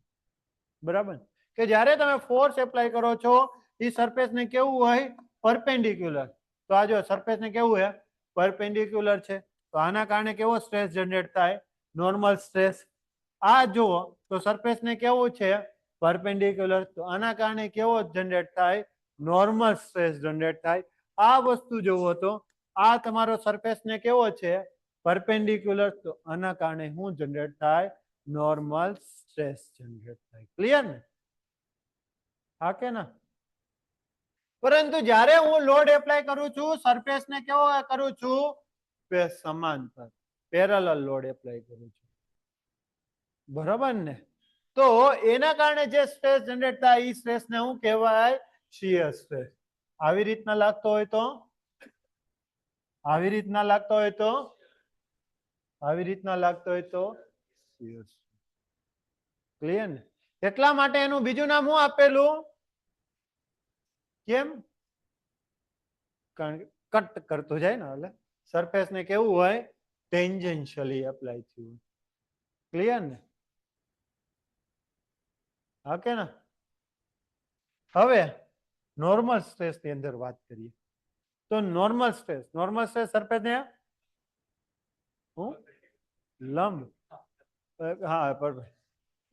બરાબર? કે જ્યારે તમે ફોર્સ એપ્લાય કરો છો એ સરફેસને કેવું હોય? પરપેન્ડિક્યુલર. તો આ જો સરફેસને કેવું છે? પરપેન્ડિક્યુલર છે. તો આના કારણે કેવો સ્ટ્રેસ જનરેટ થાય? Normal stress. આ જુઓ તો સરફેસને કેવું છે? પરપેન્ડિક્યુલર. તો આના કારણે કેવો જનરેટ થાય? નોર્મલ સ્ટ્રેસ જનરેટ થાય. આ વસ્તુ જોવો તો આ તમારો સરફેસને કેવો છે? પરપેન્ડિક્યુલર. તો આના કારણે શું જનરેટ થાય? નોર્મલ સ્ટ્રેસ જનરેટ થાય. ક્લિયર ને? હા કે ના? પરંતુ જ્યારે હું લોડ એપ્લાય કરું છું સરફેસને કેવો કરું છું? સમાંતર પેરેલલ લોડ એપ્લાય કરું છું. બરાબર ને? તો એના કારણે જે સ્ટ્રેસ જનરેટ થાય એ સ્ટ્રેસને શું કહેવાય? Shear stress. આવી રીતના લાગતો હોય તો આવી રીતના લાગતો હોય તો આવી રીતના લાગતો હોય તો શિયર. ક્લિયર ને? એટલા માટે એનું બીજું નામ શું આપેલું? કેમ? કારણ કે કટ કરતો જાય ને એટલે સરફેસ ને કેવું હોય? ટેન્જેન્શિયલી એપ્લાય થયું. ક્લિયર ને? હા કે ના? હવે નોર્મલ સ્ટ્રેસ ની અંદર વાત કરીએ તો નોર્મલ સ્ટ્રેસ સરફેસ ને લંબ. હા બરાબર.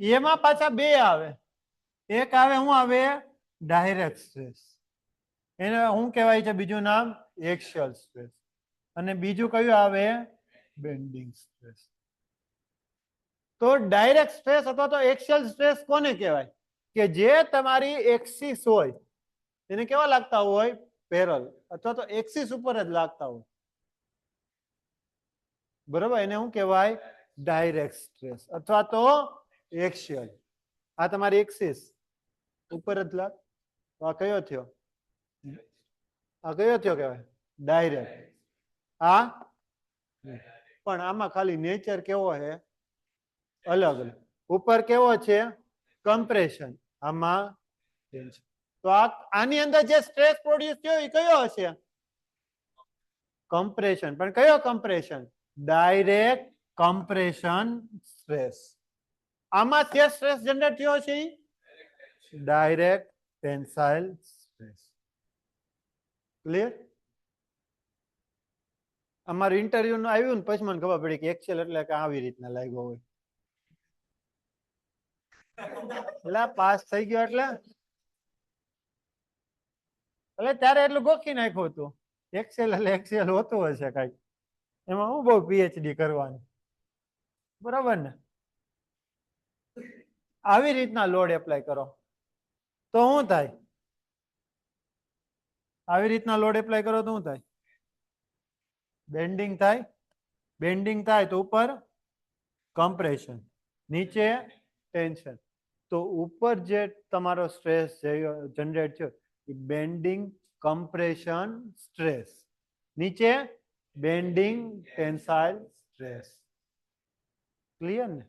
એમાં પાછા બે આવે. એક આવે શું આવે? Direct stress. એને શું કહેવાય છે? બીજું નામ એક્સિયલ સ્ટ્રેસ. અને બીજું કયું આવે? Bending stress. તો ડાયરેક્ટ સ્ટ્રેસ અથવા તો એક્સિયલ સ્ટ્રેસ કોને કહેવાય? કે જે તમારી એક્સિસ હોય એને કેવા લાગતા હોય? પેરલ અથવા તો એક્સિસ ઉપર જ લાગતા હોય, બરોબર, એને શું કહેવાય? ડાયરેક્ટ સ્ટ્રેસ અથવા તો એક્સિયલ. આ તમારી એક્સિસ ઉપર જ લાગ, તો આ કયો થયો? આ કયો થયો કહેવાય? ડાયરેક્ટ. આ પણ આમાં ખાલી નેચર કેવો છે? અલગ અલગ. ઉપર કેવો છે? કમ્પ્રેશન, આમાં ટેન્શન. તો આની અંદર જે સ્ટ્રેસ પ્રોડ્યુસ થયો એ કયો હશે? કમ્પ્રેશન. પણ કયો કમ્પ્રેશન? Direct compression stress. આમાં જે સ્ટ્રેસ જનરેટ થયો છે ડાયરેક્ટ ટેન્સાઇલ સ્ટ્રેસ. ક્લિયર? અમારું ઇન્ટરવ્યુ નું આવ્યું ને પછી મને ખબર પડી કે એક્સેલ એટલે કે આવી રીતના લાગ્યો હોય. એટલે પાસ થઈ ગયો એટલે ત્યારે એટલું ગોખી નાખ્યું હતું. એક્સેલ એટલે એક્સેલ હોતું હશે કઈક, એમાં હું બહુ પીએચડી કરવાનું, બરાબર ને? આવી રીતના લોડ એપ્લાય કરો તો શું થાય? આવી રીતના લોડ એપ્લાય કરો તો શું થાય? બેન્ડિંગ થાય. બેન્ડિંગ થાય તો ઉપર કમ્પ્રેશન, નીચે ટેન્શન. તો ઉપર જે તમારો સ્ટ્રેસ જનરેટ થયો એ બેન્ડિંગ કમ્પ્રેશન સ્ટ્રેસ, નીચે બેન્ડિંગ ટેન્સાઇલ સ્ટ્રેસ. ક્લિયર ને?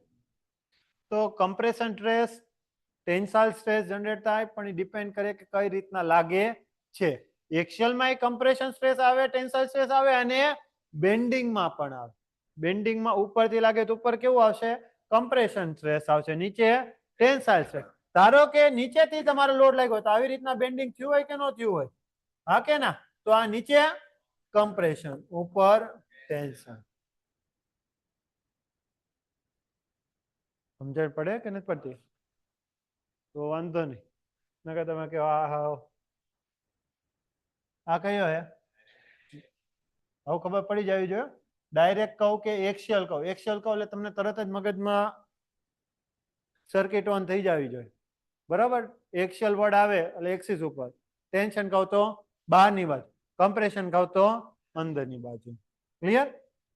તો compression stress, tensile stress generate થાય, પણ એ ડિપેન્ડ કરે કે કઈ રીતના લાગે છે. એક્સિયલમાં કમ્પ્રેશન સ્ટ્રેસ આવે, ટેન્સાઇલ સ્ટ્રેસ આવે, અને બેન્ડિંગમાં પણ આવે. બેન્ડિંગમાં ઉપરથી લાગે તો ઉપર કેવું આવશે? કમ્પ્રેશન સ્ટ્રેસ આવશે, નીચે ટેન્સાઇલ સ્ટ્રેસ. ધારો કે નીચેથી તમારો લોડ લાગ્યો તો આવી રીતના બેન્ડિંગ થયું હોય કે ન થયું હોય? હા કે ના? તો આ નીચે કમ્પ્રેશન, ઉપર ટેન્શન. સમજણ પડે કે નથી પડતી? તો વાંધો નહીં. નકર તમે કહો આ કયો હે? હવે ખબર પડી જવી જોઈએ. ડાયરેક્ટ કહું કે એક્સિયલ કહું? એક્સિયલ કહું એટલે તમને તરત જ મગજમાં સર્કિટ ઓન થઈ જવી જોઈએ, બરાબર? એક્સિયલ વર્ડ આવે એટલે એક્સિસ ઉપર. ટેન્શન કહું તો બહારની બાજુ, કમ્પ્રેશન કહું તો અંદરની બાજુ. ક્લિયર?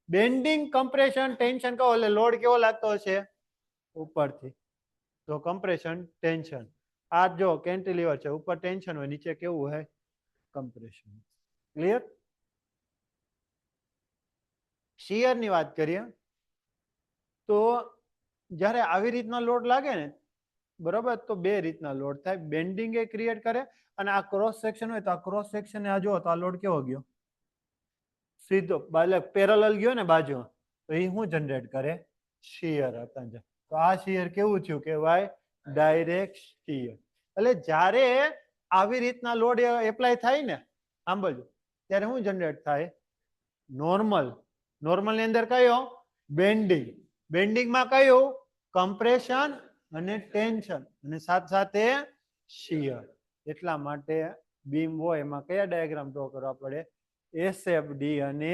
બેન્ડિંગ કમ્પ્રેશન ટેન્શન કહો એટલે લોડ કેવો લાગતો હશે? ઉપરથી. તો કમ્પ્રેશન ટેન્શન. આ જો કેન્ટિલીવર છે, ઉપર ટેન્શન હોય, નીચે કેવું હોય? કમ્પ્રેશન. ક્લિયર? શિયર ની વાત કરીએ તો જ્યારે આવી રીતના લોડ લાગે ને, બરોબર, તો બે રીતના લોડ થાય. બેન્ડિંગ એ ક્રિએટ કરે, અને આ ક્રોસ સેક્શન હોય તો આ ક્રોસ સેક્શન ને આ જો તો આ લોડ કેવો ગયો? સીધો પેરેલલ ગયો ને બાજુમાં, તો એ શું જનરેટ કરે? શિયર હતા. તો આ શિયર કેવું થયું કહેવાય? Direct shear. એટલે જ્યારે આવી રીતના લોડ એપ્લાય થાય ને, સાંભળજો, ત્યારે શું જનરેટ થાય? નોર્મલ. નોર્મલ ની અંદર કયો? બેન્ડિંગ. બેન્ડિંગમાં કયું? કમ્પ્રેશન અને ટેન્શન, અને સાથે સાથે શિયર. એટલા માટે બીમ હોય એમાં કયા ડાયાગ્રામ ડ્રો કરવા પડે? એસએફડી અને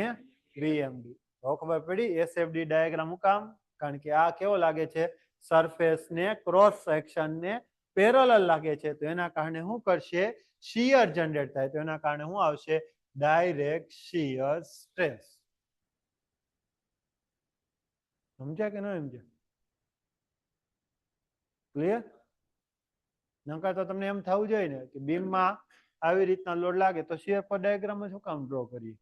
વીએમડી. હવે ખબર પડી એસએફડી ડાયાગ્રામ હું કામ? કારણ કે આ કેવો લાગે છે? સરફેસ ને ક્રોસ સેક્શન ને પેરેલલ લાગે છે, તો એના કારણે શું કરશે? શિયર જનરેટ થાય. તો એના કારણે શું આવશે? Direct shear stress. સમજ્યા કે ન સમજ્યા? ક્લિયર? નકર તો તમને એમ થવું જોઈએ ને કે બીમમાં આવી રીતના લોડ લાગે તો શિયર પર ડાયાગ્રામ શું કામ ડ્રો કરીએ?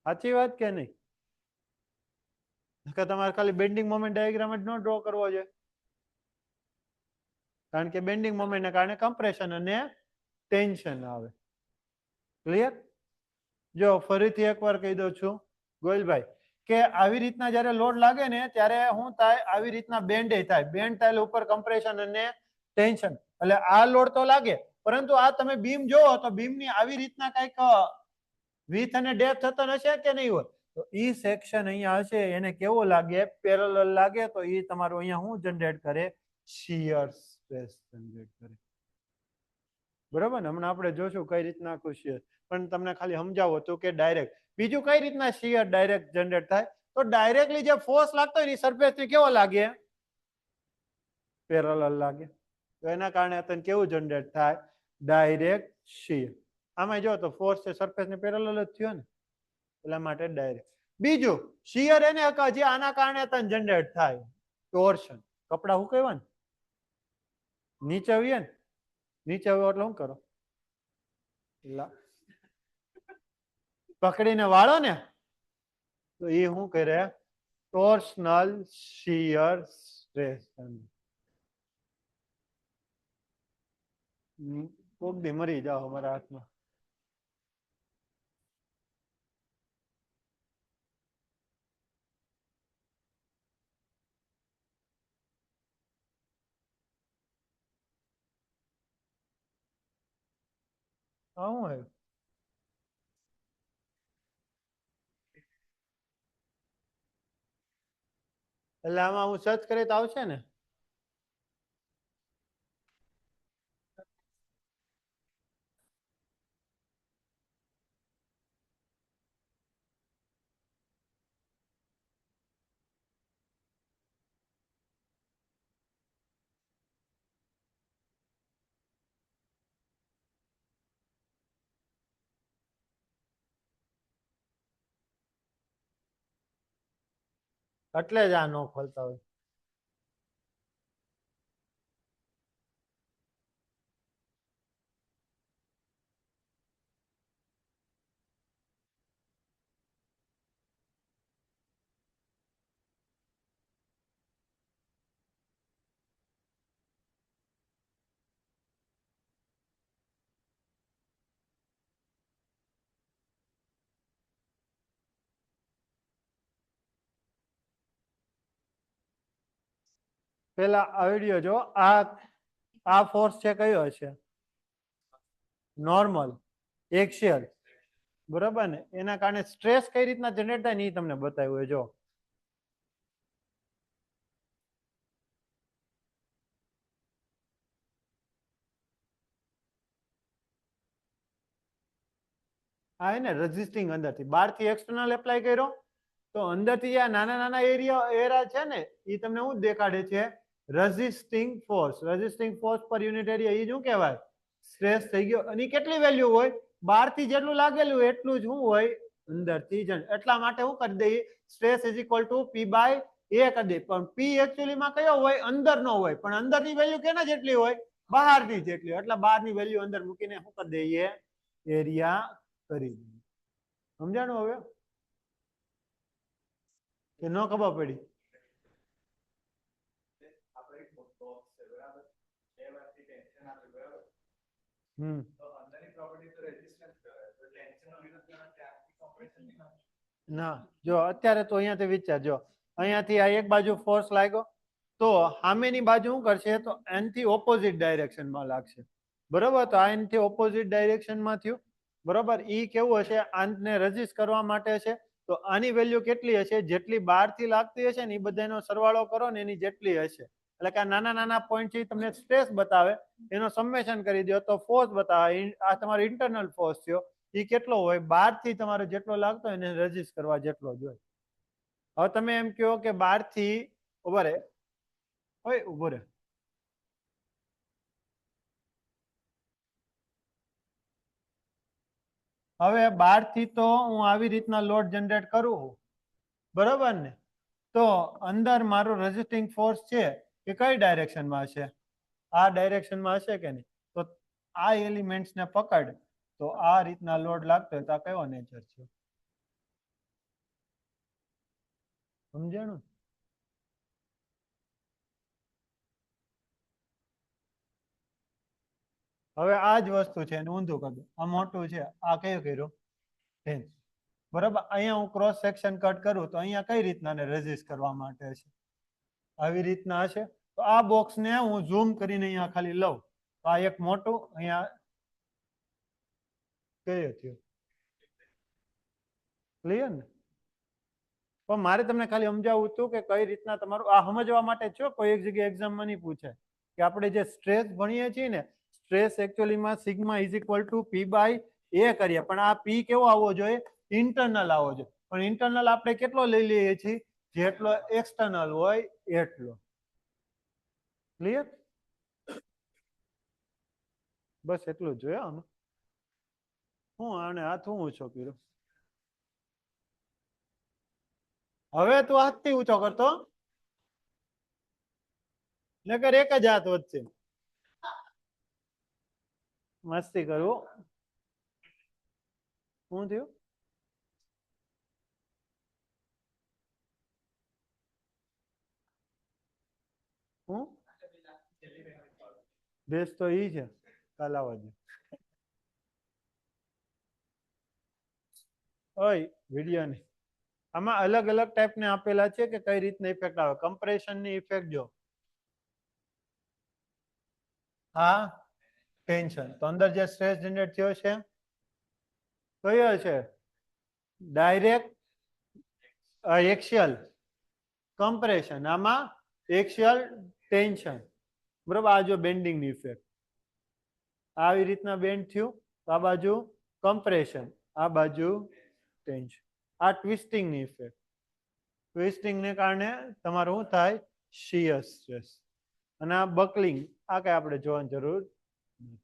સાચી વાત કે નહીં? નકર તમારે ખાલી બેન્ડિંગ મોમેન્ટ ડાયાગ્રામ જ ન ડ્રો કરવો જોઈએ, કારણ કે બેન્ડિંગ મોમેન્ટના કારણે કમ્પ્રેશન અને ટેન્શન આવે. ક્લિયર? જો ફરીથી એકવાર કહી દઉં છું ગોયલભાઈ, કે આવી રીતના જ્યારે લોડ લાગે ને ત્યારે શું થાય? આવી રીતના બેન્ડ થાય. બેન્ડ થાય એટલે ઉપર કમ્પ્રેશન અને ટેન્શન. એટલે આ લોડ તો લાગે, પરંતુ આ તમે બીમ જોવો તો બીમની આવી રીતના કઈક વિથ અને ડેપ્થ થતો હશે કે નહીં હોય? તો ઈ સેક્શન અહીંયા હશે, એને કેવો લાગે? પેરેલલ લાગે. તો ઈ તમારું અહીંયા શું જનરેટ કરે? શિયર સ્ટ્રેસ જનરેટ કરે. બરાબર ને? હમણાં આપણે જોશું કઈ રીતના આખું શિયર, પણ તમને ખાલી સમજાવો તો કે ડાયરેક્ટ. બીજું કઈ રીતના શિયર ડાયરેક્ટ જનરેટ થાય? તો ડાયરેક્ટલી જે ફોર્સ લાગતો હોય એ સરફેસ થી કેવો લાગે? પેરેલલ લાગે. તો એના કારણે કેવું જનરેટ થાય? Direct shear. આમાં જો તો ફોર્સ છે સરફેસ ને પેરેલલ જ થયો ને, એટલા માટે ડાયરેક્ટ. બીજું શિયર એને હજી આના કારણે તને જનરેટ થાય ટોર્શન. કપડા હું કહેવાય ને નીચે આવીએ ને, નીચે આવ્યો એટલે શું કરો, પકડીને વાળો ને તો એ શું કરે, ટોર્શનલ શિયર સ્ટ્રેસ. કોક દી મરી જાઓ અમારા હાથમાં. શું હોય એટલે આમાં હું સર્ચ કરી તો આવશે ને. એટલે જ આ નો ખોલતા હોય. પેલા આ વિડિયો જો, આ ફોર્સ છે કયો હશે, નોર્મલ એક્સિયલ, બરોબર ને. એના કારણે સ્ટ્રેસ કઈ રીતના જનરેટ થાય ને એ તમને બતાવ્યું હોય. જો આ ને રેઝિસ્ટિંગ અંદરથી, બહારથી એક્સટર્નલ એપ્લાય કર્યો તો અંદરથી આ નાના નાના એરિયા છે ને એ તમને શું દેખાડે છે, રેઝિસ્ટિંગ ફોર્સ. રેઝિસ્ટિંગ ફોર્સ પર યુનિટ એરિયા એ શું કહેવાય, સ્ટ્રેસ થઈ ગયો. અને કેટલી વેલ્યુ હોય, બહારથી જેટલું લાગેલું એટલું જ શું હોય અંદરથી જ. એટલા માટે શું કરી દઈએ, stress is equal to P by A કરી દઈએ. પણ પી એકચ્યુઅલીમાં કયો હોય, અંદરનો હોય, પણ અંદરની વેલ્યુ કેના જેટલી હોય, બહારની જેટલી. એટલે બહારની વેલ્યુ અંદર મૂકીને શું કરી દઈએ, એરિયા કરી દઈએ. સમજાણું હવે કે ન ખબર પડી? ના જો અત્યારે તો અહીંયાથી વિચારજો, અહીંયાથી આ એક બાજુ ફોર્સ લાગ્યો તો સામેની બાજુ શું કરશે, તો એનથી ઓપોઝિટ ડાયરેક્શનમાં લાગશે. બરોબર, તો આ એનથી ઓપોઝિટ ડાયરેક્શનમાં થયું. બરોબર, ઈ કેવું હશે, આને રજીસ્ટ કરવા માટે છે. તો આની વેલ્યુ કેટલી હશે, જેટલી બહારથી લાગતી હશે ને એ બધાનો સરવાળો કરો ને એની જેટલી હશે. એટલે કે આ નાના નાના પોઈન્ટ થી તમને સ્ટ્રેસ બતાવે, એનો સમેશન કરી દો તો ફોર્સ બતાવે. આ તમારો ઇન્ટરનલ ફોર્સ થયો, એ કેટલો હોય, બહારથી તમારે જેટલો લાગતો હોય એને રજીસ્ટ કરવા જેટલો જ હોય. હવે તમે એમ કહો કે બહારથી ઉભો રે, ઓય ઉભો રે, હવે બહારથી તો હું આવી રીતના લોડ જનરેટ કરું, બરોબર ને. તો અંદર મારો રેઝિસ્ટિંગ ફોર્સ છે એ કઈ ડાયરેક્શનમાં હશે, આ ડાયરેક્શનમાં હશે કે નહીં. તો આ એલિમેન્ટ્સને પકડ તો આ રીતના લોડ લાગતો હોય તો આ કયો નેચર છે, સમજાણું? હવે આ જ વસ્તુ છે એને ઊંધું કરજો. આ મોટું છે, આ કયું કર્યું, ટેન્સ. બરાબર, અહીંયા હું ક્રોસ સેક્શન કટ કરું તો અહીંયા કઈ રીતના ને રેઝિસ્ટ કરવા માટે છે, આવી રીતના હશે. તો આ બોક્સને હું ઝૂમ કરીને અહીંયા ખાલી લઉં તો આ એક મોટું અહીંયા કયું થયું, ક્લિયર ને. પણ મારે તમને ખાલી સમજાવવું હતું કે કઈ રીતના તમારું આ સમજવા માટે છો. કોઈ એક જગ્યાએ એક્ઝામમાં નહીં પૂછે કે આપણે જે સ્ટ્રેસ ભણીએ છીએ ને, સ્ટ્રેસ એકચ્યુઅલીમાં sigma is equal to P by A કરીએ, પણ આ પી કેવો આવવો જોઈએ, ઇન્ટરનલ આવવો જોઈએ. પણ ઇન્ટરનલ આપણે કેટલો લઈ લઈએ છીએ, જેટલો એક્સટર્નલ હોય એટલો. ક્લિયર? બસ એટલું જ જોઈએ આનું. હું આને હાથ હું ઊંચો કર્યો. હવે તું હાથથી ઊંચો કરતો નકર એક જ હાથ વચ્ચે મસ્તી કરવું. શું થયું? હું બેસ તો ઈ છે કાલાવજ. ઓય વિડિયો ની આમાં અલગ અલગ ટાઈપ ને આપેલા છે કે કઈ રીતના ઇફેક્ટ આવે. કમ્પ્રેશન ની ઇફેક્ટ જો હા ટેન્શન તો અંદર જે સ્ટ્રેસ જનરેટ થયો છે કયો છે ડાયરેક્ટ એક્શિયલ કમ્પ્રેશન આમાં એક્શિયલ ટેન્શન બરોબર. આ જો બેન્ડિંગ ની ઇફેક્ટ આવી રીતના બેન્ડ થયું આ બાજુ કમ્પ્રેશન આ બાજુ ટેન્શન. આ ટ્વિસ્ટિંગ ની ઇફેક્ટ ટ્વિસ્ટિંગ ને કારણે તમારું શું થાય શિયર સ્ટ્રેસ. અને આ બકલિંગ આ કઈ આપણે જોવાની જરૂર નથી.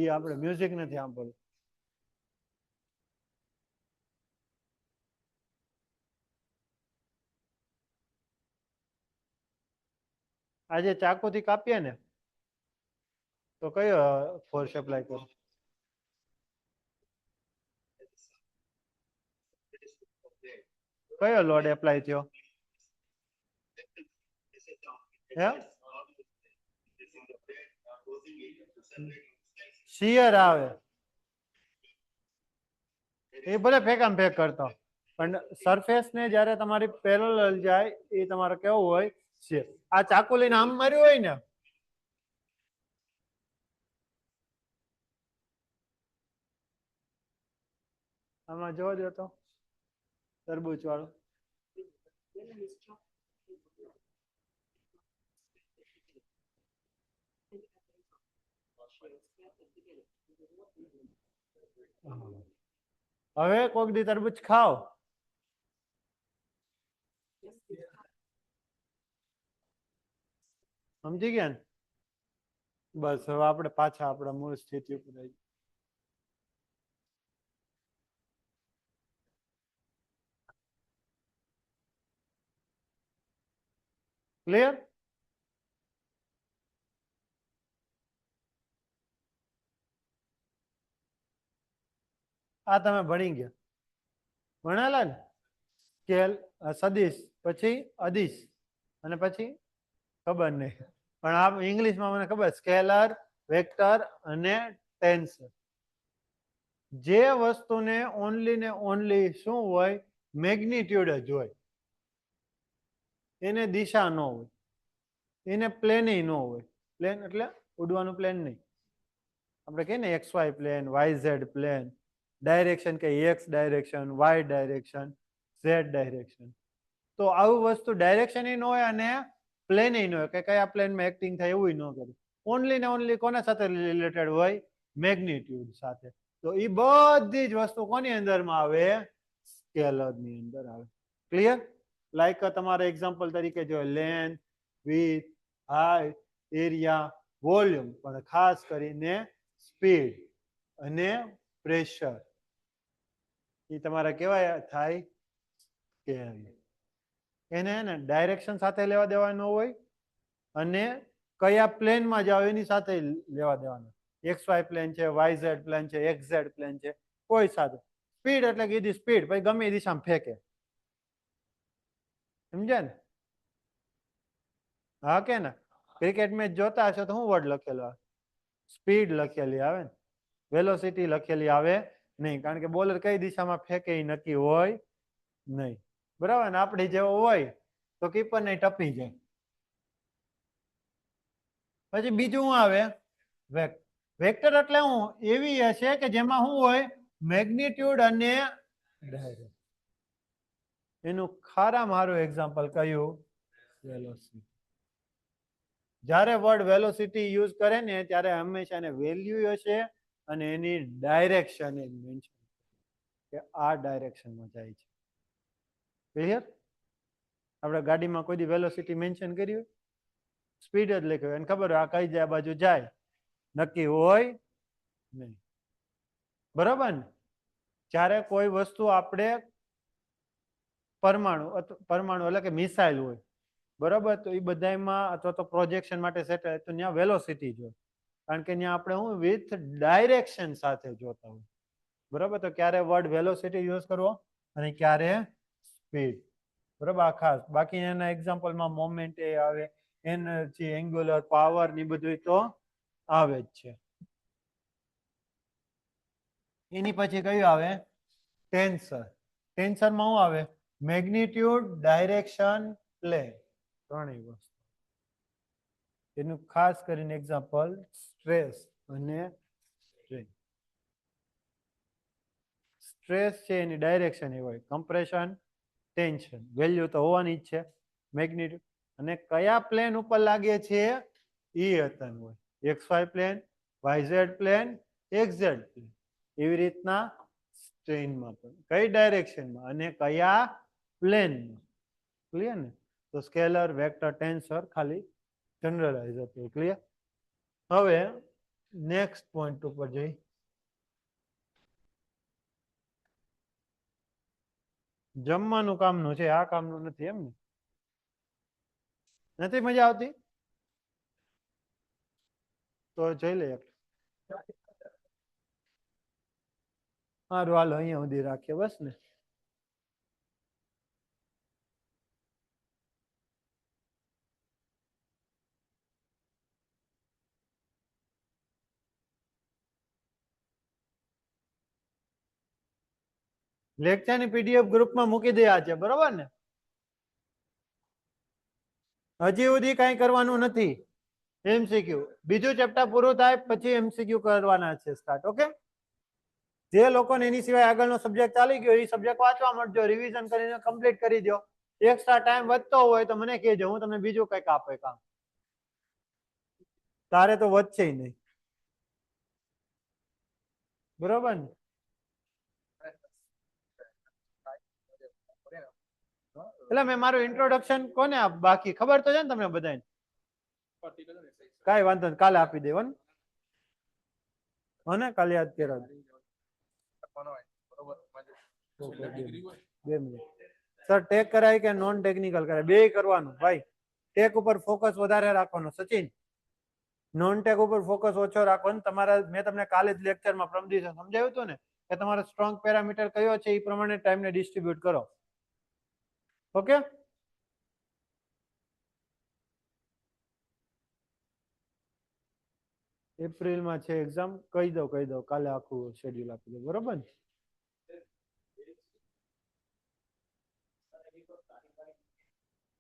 એ આપણે મ્યુઝિક નથી સાંભળવું. આજે ચાકુથી કાપીએ ને તો કયો ફોર્સ એપ્લાય કરો? કયો લોડ એપ્લાય થયો? શિયર આવે એ ભલે ફેકામ ફેક કરતો પણ સરફેસ ને જયારે તમારી પેરેલલ જાય એ તમારે કેવું હોય છે. આ ચાકુ લઈને આમ માર્યું હોય ને આમાં જોવા દો તો તરબૂચ વાળું હવે કોક દી તરબૂચ ખાઓ સમજી ગયા ને. બસ હવે આપણે પાછા આપણા મૂળ સ્થિતિ ઉપર આવી. ક્લિયર? આ તમે ભણી ગયા ભણેલા ને સ્કેલ સદિશ પછી અદિશ અને પછી ખબર નહીં પણ આ ઇંગ્લિશમાં મને ખબર સ્કેલર વેક્ટર અને ટેન્સર. જે વસ્તુને ઓનલી ને ઓનલી શું હોય મેગ્નિટ્યુડ જ હોય એને દિશા ન હોય એને પ્લેન ન હોય. પ્લેન એટલે ઉડવાનું પ્લેન નહીં. આપણે કહીએ ને X Y plane Y Z plane direction કે X direction Y direction Z direction. તો આવું વસ્તુ ડાયરેક્શન ન હોય અને પ્લેન ન હોય કે કયા પ્લેનમાં એક્ટિંગ થાય એવું ન કરે. ઓનલી ને ઓનલી કોના સાથે રિલેટેડ હોય મેગ્નિટ્યુડ સાથે. તો એ બધી જ વસ્તુ કોની અંદરમાં આવે સ્કેલર ની અંદર આવે. ક્લિયર? લાઈક તમારે એક્ઝામ્પલ તરીકે જો length width height area volume પણ ખાસ કરીને સ્પીડ અને પ્રેશર એ તમારા કેવા થાય સ્કેલ. એને ને ડાયરેક્શન સાથે લેવા દેવાનું હોય અને કયા પ્લેનમાં જાઓ એની સાથે લેવા દેવાનું. એક્સ વાય પ્લેન છે વાય ઝેડ પ્લેન છે એક્સ ઝેડ પ્લેન છે કોઈ સાથે. સ્પીડ એટલે કીધી સ્પીડ પછી ગમે એ દિશામાં ફેંકે. સમજ્યા ને? હા કે ના ક્રિકેટ મેચ જોતા હશો તો શું વર્ડ લખેલો આવે સ્પીડ લખેલી આવે ને વેલોસિટી લખેલી આવે નહીં કારણ કે બોલર કઈ દિશામાં ફેંકે એ નક્કી હોય નહીં. બરાબર ને? આપણી જેવો હોય તો કીપર ને ટપી જાય. પછી બીજું શું આવે વેક્ટર. વેક્ટર એટલે હું એવી હશે કે જેમાં શું હોય મેગ્નિટ્યુડ અને ડાયરેક્શન. એનું ખારામાં મારું એક્ઝામ્પલ કયું વેલોસિટી. જ્યારે વર્ડ વેલોસિટી યુઝ કરે ને ત્યારે હંમેશા એને વેલ્યુ હશે અને એની ડાયરેક્શન મેન્શન કે આ ડાયરેક્શનમાં જાય છે. ક્લિયર? આપણે ગાડીમાં કોઈ દી વેલોસિટી મેન્શન કર્યું, સ્પીડ જ લખ્યું એને ખબર હોય આ કઈ જાય બાજુ જાય, નક્કી હોય નહીં. બરોબર ને? જ્યારે કોઈ વસ્તુ આપણે પરમાણુ એટલે કે મિસાઇલ હોય, બરોબર, તો એ બધામાં અથવા તો પ્રોજેક્શન માટે સેટેલાઇટ તો ત્યાં વેલોસિટી જોઈએ, કારણ કે ત્યાં આપણે હું વિથ ડાયરેક્શન સાથે જોતા હોય. બરોબર, તો ક્યારે વર્ડ વેલોસિટી યુઝ કરવો અને ક્યારે સ્પીડ. બરોબર, આ ખાસ. બાકી એના એક્ઝામ્પલમાં મોમેન્ટ એ આવે, એનર્જી, એંગ્યુલર પાવર ની બધું તો આવે જ છે. એની પછી કયું આવે? ટેન્સર. ટેન્સરમાં શું આવે? મેગ્નિટ્યુડ, ડાયરેક્શન, પ્લેન, ત્રણેય વસ્તુ. એનું ખાસ કરીને એક્ઝામ્પલ સ્ટ્રેસ અને સ્ટ્રેન. સ્ટ્રેસ છે એની ડાયરેક્શન એ હોય, કમ્પ્રેશન, ટેન્શન, વેલ્યુ તો હોવાની જ છે, મેગ્નિટ્યુડ, અને કયા પ્લેન ઉપર લાગે છે એ હતન હોય, XY plane, YZ plane, XZ plane. એવી રીતના સ્ટ્રેનમાં પણ કઈ ડાયરેક્શનમાં અને કયા પ્લેનમાં. ક્લિયર ને? તો સ્કેલર, વેક્ટર, ટેન્સર ખાલી જનરલાઇઝ હતું. ક્લિયર? હવે નેક્સ્ટ પોઈન્ટ ઉપર જઈ. જમવાનું કામનું છે, આ કામનું નથી એમ ને? નથી મજા આવતી? તો જોઈ લે. સારું, હાલો અહીંયા સુધી રાખીએ બસ ને. લેક્ચરની પીડીએફ ગ્રુપમાં મૂકી દયા છે, બરોબર ને? હજી સુધી કઈ કરવાનું નથી. MCQ બીજું ચેપ્ટર પૂરું થાય પછી MCQ કરવાના છે સ્ટાર્ટ. ઓકે, જે લોકોને એની સિવાય આગળનો સબ્જેક્ટ ચાલી ગયો એ સબ્જેક્ટ વાંચવા મળજો, રિવિઝન કરીને કમ્પ્લીટ કરી દો. એક્સ્ટ્રા ટાઈમ વધતો હોય તો મને કહેજો, હું તમને બીજું કંઈક આપે કામ. તારે તો વધશે નહીં, બરોબર ને? એટલે મેં મારું ઇન્ટ્રોડક્શન કોને બાકી ખબર તો છે ને તમને બધાને? કાંઈ વાંધો નહીં, કાલે આપી દેવો ને. અને કાલે યાદ કર્યા. 2 મિનિટ સર, ટેક કરાય કે નોન ટેકનિકલ કરાય? બે કરવાનું ભાઈ. ટેક ઉપર ફોકસ વધારે રાખવાનો સચિન, નોન ટેક ઉપર ફોકસ ઓછો રાખવાનો. તમારા મેં તમને કાલે જ લેક્ચરમાં પ્રમ દિવસે સમજાવ્યું હતું ને કે તમારો સ્ટ્રોંગ પેરામીટર કયો છે એ પ્રમાણે ટાઈમને ડિસ્ટ્રીબ્યુટ કરો. ઓકે, એપ્રિલમાં છે એક્ઝામ. કહી દઉં કાલે આખું શેડ્યુલ આપી દઉં, બરોબર ને?